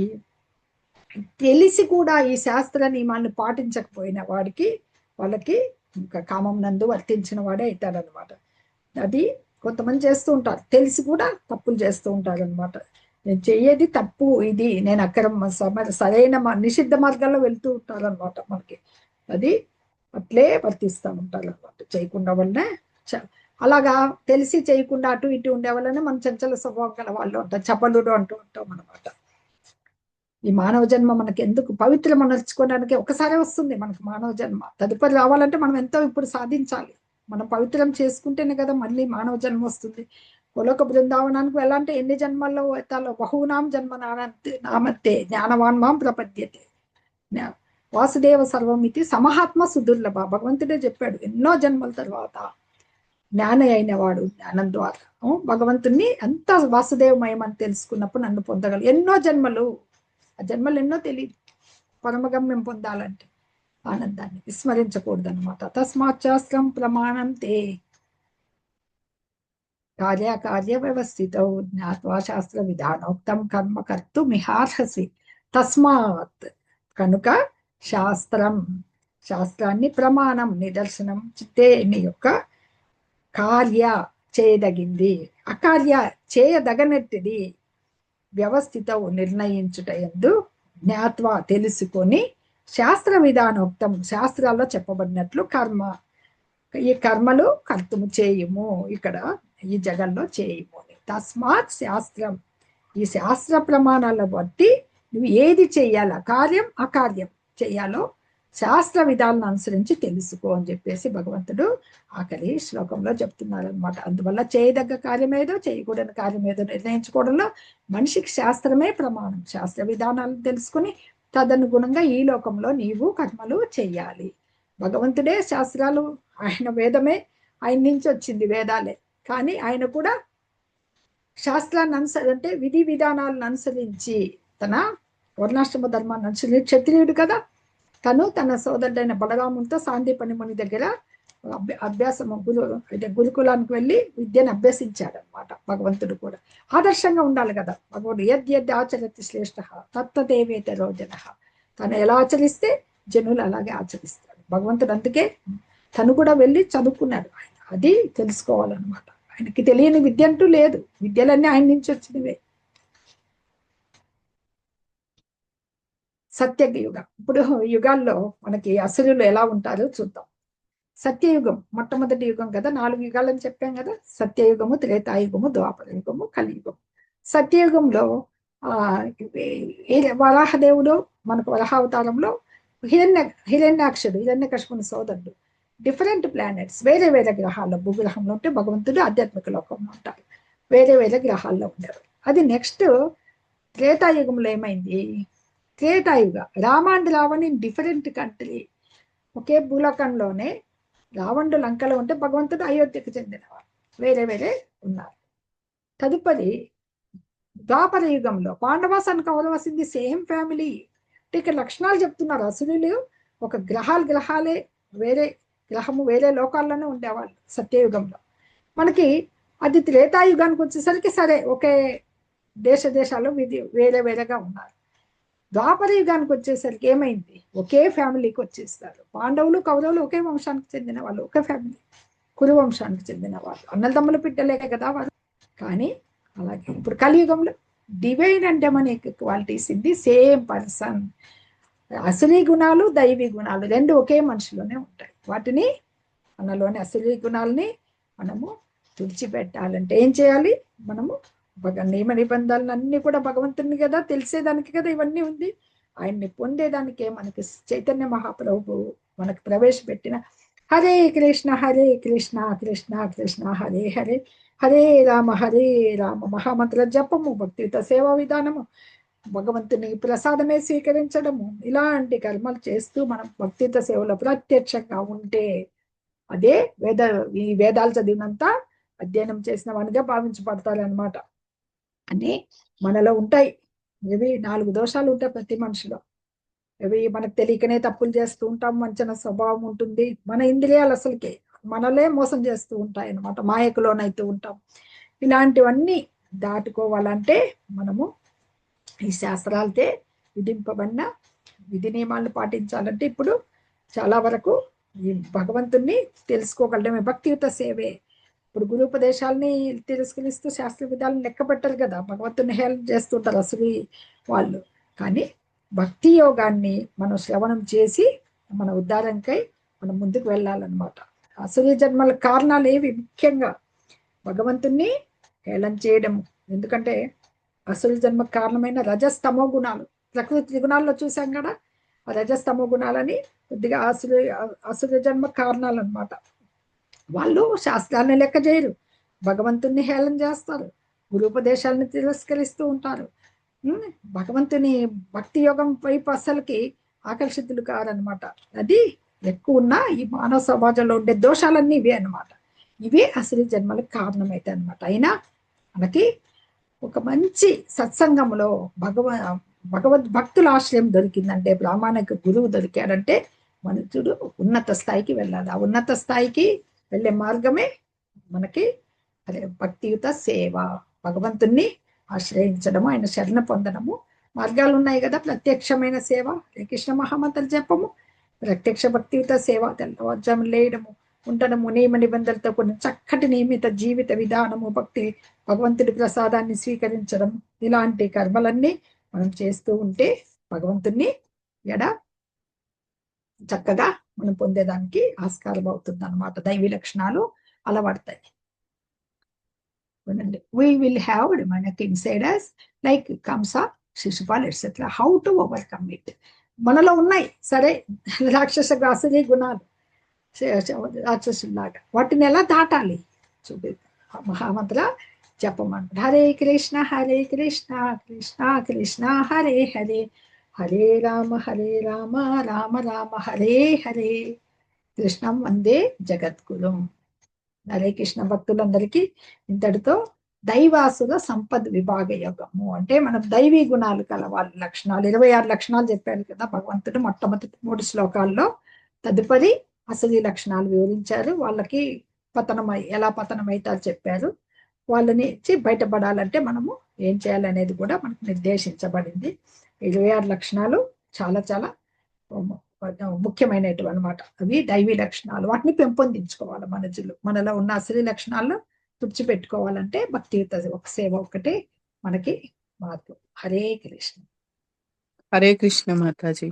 తెలిసి కూడా ఈ శాస్త్ర నియమాలను పాటించకపోయిన వాళ్ళకి ఇంకా కామం నందు వర్తించిన వాడే అవుతాడనమాట. అది కొంతమంది చేస్తూ ఉంటారు, తెలిసి కూడా తప్పులు చేస్తూ ఉంటారు అనమాట. నేను చెయ్యేది తప్పు, ఇది నేను అక్రమ సరైన నిషిద్ధ మార్గాల్లో వెళ్తూ ఉంటారు అనమాట. మనకి అది అట్లే వర్తిస్తూ ఉంటారు అనమాట. చేయకుండా వల్లనే అలాగా తెలిసి చేయకుండా అటు ఇటు ఉండే వల్లనే మన చంచల స్వభావం గల వాళ్ళు ఉంటారు, చపలుడు అంటూ ఉంటాం అనమాట. ఈ మానవ జన్మ మనకి ఎందుకు పవిత్రం నడుచుకోవడానికి ఒకసారి వస్తుంది మనకు మానవ జన్మ. తదుపరి రావాలంటే మనం ఎంతో ఇప్పుడు సాధించాలి. మనం పవిత్రం చేసుకుంటేనే కదా మళ్ళీ మానవ జన్మ వస్తుంది. గోలోక బృందావనానికి వెళ్ళాలంటే ఎన్ని జన్మల్లో ఎత్తాలో, బహునాం జన్మ నామత్తే జ్ఞానవాన్ మాం ప్రపద్యతే వాసుదేవ సర్వమితి సమహాత్మ సుదుర్లభ. భగవంతుడే చెప్పాడు, ఎన్నో జన్మల తర్వాత జ్ఞాని అయిన వాడు జ్ఞానం ద్వారా భగవంతుణ్ణి అంత వాసుదేవమయం అని తెలుసుకున్నప్పుడు నన్ను పొందగలరు. ఎన్నో జన్మలు, ఆ జన్మలు ఎన్నో తెలియదు. పరమగమ్యం పొందాలంటే ఆనందాన్ని విస్మరించకూడదు అనమాట. తస్మాత్ శాస్త్రం ప్రమాణం తే కార్యకార్య వ్యవస్థిత జ్ఞాత్వా శాస్త్ర విధానోక్తం కర్మ కర్తుమిహార్హసి. తస్మాత్ కనుక శాస్త్రాన్ని ప్రమాణం, నిదర్శనం చిత్తే నీ యొక్క కార్య చేయదగింది, అకార్య చేయదగనట్టిది, వ్యవస్థిత నిర్ణయించుట యందు జ్ఞాత్వ తెలుసుకొని, శాస్త్ర విధానోక్తం శాస్త్రాల్లో చెప్పబడినట్లు కర్మ, ఈ కర్మలు కర్తము చేయుము, ఇక్కడ ఈ జగంలో చేయుము. తస్మాత్ శాస్త్రం, ఈ శాస్త్ర ప్రమాణాలను బట్టి నువ్వు ఏది చెయ్యాలా, కార్యం అకార్యం చెయ్యాలో శాస్త్ర విధాలను అనుసరించి తెలుసుకో అని చెప్పేసి భగవంతుడు ఆఖరి శ్లోకంలో చెప్తున్నారు అనమాట. అందువల్ల చేయదగ్గ కార్యమేదో చేయకూడని కార్యమేదో నిర్ణయించుకోవడంలో మనిషికి శాస్త్రమే ప్రమాణం. శాస్త్ర విధానాలను తెలుసుకుని తదనుగుణంగా ఈ లోకంలో నీవు కర్మలు చెయ్యాలి. భగవంతుడే శాస్త్రాలు, ఆయన వేదమే ఆయన నుంచి వచ్చింది, వేదాలే. కానీ ఆయన కూడా శాస్త్రాన్ని అంటే విధి విధానాలను అనుసరించి తన వర్ణాశ్రమ ధర్మాన్ని అనుసరించి క్షత్రియుడు కదా, తను తన సోదరుడైన బలరామునితో సాందీపని ముని దగ్గర అభ్యాసము గురుకులానికి వెళ్ళి విద్యను అభ్యసించాడు అనమాట. భగవంతుడు కూడా ఆదర్శంగా ఉండాలి కదా. భగవంతుడు యద్యద్ ఆచరతి శ్రేష్ఠ తత్తదేవేత రోజన, తను ఎలా ఆచరిస్తే జనులు అలాగే ఆచరిస్తాడు భగవంతుడు. అందుకే తను కూడా వెళ్ళి చదువుకున్నాడు. ఆయన అది తెలుసుకోవాలన్నమాట. ఆయనకి తెలియని విద్య అంటూ లేదు, విద్యలన్నీ ఆయన నుంచి వచ్చినవే. సత్యయుగం. ఇప్పుడు యుగాల్లో మనకి అసురులు ఎలా ఉంటారో చూద్దాం. సత్యయుగం మొట్టమొదటి యుగం కదా, 4 యుగాలని చెప్పాం కదా. సత్యయుగము, త్రేతాయుగము, ద్వాపర యుగము, కలియుగం. సత్యయుగంలో వరాహదేవుడు మనకు వరాహావతారంలో హిరణ్యాక్షుడు, హిరణ్యకశిపుని సోదరుడు, డిఫరెంట్ ప్లానెట్స్, వేరే వేరే గ్రహాల్లో, భూగ్రహంలో ఉంటే భగవంతుడు ఆధ్యాత్మిక లోకంలో ఉంటారు, వేరే వేరే గ్రహాల్లో ఉండేవారు. అది నెక్స్ట్ త్రేతాయుగంలో ఏమైంది? Tretayuga Rama and Ravan in different country, ఒకే భూలోకంలోనే రావణుడు లంకలో ఉంటే భగవంతుడు అయోధ్యకు చెందినవాడు, వేరే వేరే ఉన్నారు. తదుపరి ద్వాపర యుగంలో Pandavas and Kauravas in the same family. ఇక్కడ లక్షణాలు చెప్తున్నారు. అసురులు ఒక గ్రహాలే, వేరే గ్రహము వేరే లోకాల్లోనే ఉండేవాళ్ళు సత్యయుగంలో. మనకి అది త్రేతాయుగానికి వచ్చేసరికి సరే ఒకే దేశాలు వేరే వేరేగా ఉన్నారు. ద్వాపర యుగానికి వచ్చేసరికి ఏమైంది? ఒకే ఫ్యామిలీకి వచ్చేస్తారు. పాండవులు కౌరవులు ఒకే వంశానికి చెందిన వాళ్ళు, ఒకే ఫ్యామిలీ, కురు వంశానికి చెందిన వాళ్ళు, అన్నదమ్ముల పిట్టలే కదా వారు. కానీ అలాగే ఇప్పుడు కలియుగంలో divine and demonic qualities in the same person. అసలీ గుణాలు, దైవీ గుణాలు రెండు ఒకే మనిషిలోనే ఉంటాయి. వాటిని మనలోని అసలీ గుణాలని మనము తుడిచిపెట్టాలంటే ఏం చేయాలి? మనము నియమ నిబంధనలు అన్ని కూడా భగవంతుని కదా, తెలిసేదానికి కదా ఇవన్నీ ఉంది. ఆయన్ని పొందేదానికే మనకి చైతన్య మహాప్రభు మనకు ప్రవేశపెట్టిన హరే కృష్ణ కృష్ణ కృష్ణ హరే హరే, హరే రామ మహామంత్ర జపము, భక్తియుత సేవా విధానము, భగవంతుని ప్రసాదమే స్వీకరించడము, ఇలాంటి కర్మలు చేస్తూ మనం భక్తియుత సేవలో ప్రత్యక్షంగా ఉంటే అదే ఈ వేదాలు చదివినంత అధ్యయనం చేసిన వానిగా భావించబడతారనమాట. అని మనలో ఉంటాయి. ఇవి 4 దోషాలు ఉంటాయి ప్రతి మనిషిలో. ఇవి మనకు తెలియకనే తప్పులు చేస్తూ ఉంటాం, మంచిన స్వభావం ఉంటుంది. మన ఇంద్రియాలు అసలుకే మనలే మోసం చేస్తూ ఉంటాయి అన్నమాట, మాయకు లోనైతూ ఉంటాం. ఇలాంటివన్నీ దాటుకోవాలంటే మనము ఈ శాస్త్రాలతో విధింపబడిన విధి నియమాలను పాటించాలంటే ఇప్పుడు చాలా వరకు ఈ భగవంతుణ్ణి తెలుసుకోగలడమే భక్తియుత సేవే. ఇప్పుడు గురుపదేశాలని తిరస్కరిస్తూ శాస్త్ర విధాలను లెక్క పెట్టరు కదా, భగవంతుని హేళన చేస్తుంటారు అసలు వాళ్ళు. కానీ భక్తి యోగాన్ని మనం శ్రవణం చేసి మన ఉద్ధారంకై మనం ముందుకు వెళ్ళాలన్నమాట. అసలు జన్మల కారణాలు ఏవి? ముఖ్యంగా భగవంతుణ్ణి హేళన చేయడం. ఎందుకంటే అసలు జన్మ కారణమైన రజస్తమో గుణాలు, ప్రకృతి గుణాల్లో చూసాం కదా, ఆ రజస్తమో గుణాలని కొద్దిగా అసుర జన్మ కారణాలు అనమాట. వాళ్ళు శాస్త్రాన్ని లెక్క చేయరు, భగవంతుని హేళన చేస్తారు, గురుపదేశాలను తిరస్కరిస్తూ ఉంటారు. భగవంతుని భక్తి యోగం వైపు అసలుకి ఆకర్షితులు కారనమాట. అది ఎక్కువ ఉన్న ఈ మానవ సమాజంలో ఉండే దోషాలన్నీ ఇవే అనమాట. ఇవే అసలు జన్మలకు కారణమైతే అనమాట. అయినా మనకి ఒక మంచి సత్సంగంలో భగవద్భక్తుల ఆశ్రయం దొరికిందంటే, బ్రాహ్మణిక గురువు దొరికాడంటే మనుషుడు ఉన్నత స్థాయికి వెళ్ళాలి. ఆ ఉన్నత స్థాయికి వెళ్ళే మార్గమే మనకి అదే భక్తియుత సేవ, భగవంతుణ్ణి ఆశ్రయించడము, ఆయన శరణ పొందడము. మార్గాలు ఉన్నాయి కదా, ప్రత్యక్షమైన సేవ, కృష్ణ మహామంత్ర జపము, ప్రత్యక్ష భక్తియుత సేవ, తెల్లవారుజాము లేయడము, ఉండడము, నియమ నిబంధనలతో కొన్ని చక్కటి నియమిత జీవిత విధానము, భక్తి, భగవంతుడి ప్రసాదాన్ని స్వీకరించడం, ఇలాంటి కర్మలన్నీ మనం చేస్తూ ఉంటే భగవంతుణ్ణి చక్కగా మనం పొందేదానికి ఆస్కారం అవుతుంది అనమాట. దైవీ లక్షణాలు అలవడతాయి. We will have మనకి inside us like Kansa, Shishupal et cetera. How to overcome it మనలో ఉన్నాయి. సరే, రాక్షస అసలీ గుణాలు రాక్షసులాగా, వాటిని ఎలా దాటాలి చూపి మహామంత్ర చెప్పమంటారు. హరే కృష్ణ కృష్ణ కృష్ణ హరే హరే, హరే రామ రామ రామ హరే హరే, కృష్ణం వందే జగద్గురుం. హరే కృష్ణ భక్తులందరికీ ఇంతటితో దైవాసుర సంపద్ విభాగ యోగము అంటే మనం దైవీ గుణాలు కల వాళ్ళ లక్షణాలు 26 లక్షణాలు చెప్పారు కదా భగవంతుడు మొట్టమొదటి 3 శ్లోకాల్లో. తదుపరి అసలు లక్షణాలు వివరించారు. వాళ్ళకి ఎలా పతనమైతారు చెప్పారు. వాళ్ళని బయటపడాలంటే మనము ఏం చేయాలనేది కూడా మనకు నిర్దేశించబడింది. 26 లక్షణాలు చాలా చాలా ముఖ్యమైనటువంటి అనమాట. అవి దైవీ లక్షణాలు. వాటిని పెంపొందించుకోవాలి మనలో ఉన్న అసలు లక్షణాలను తుడిచిపెట్టుకోవాలంటే భక్తియుత సేవ ఒకటే మనకి మార్గం. హరే కృష్ణ. హరే కృష్ణ మాతాజీ.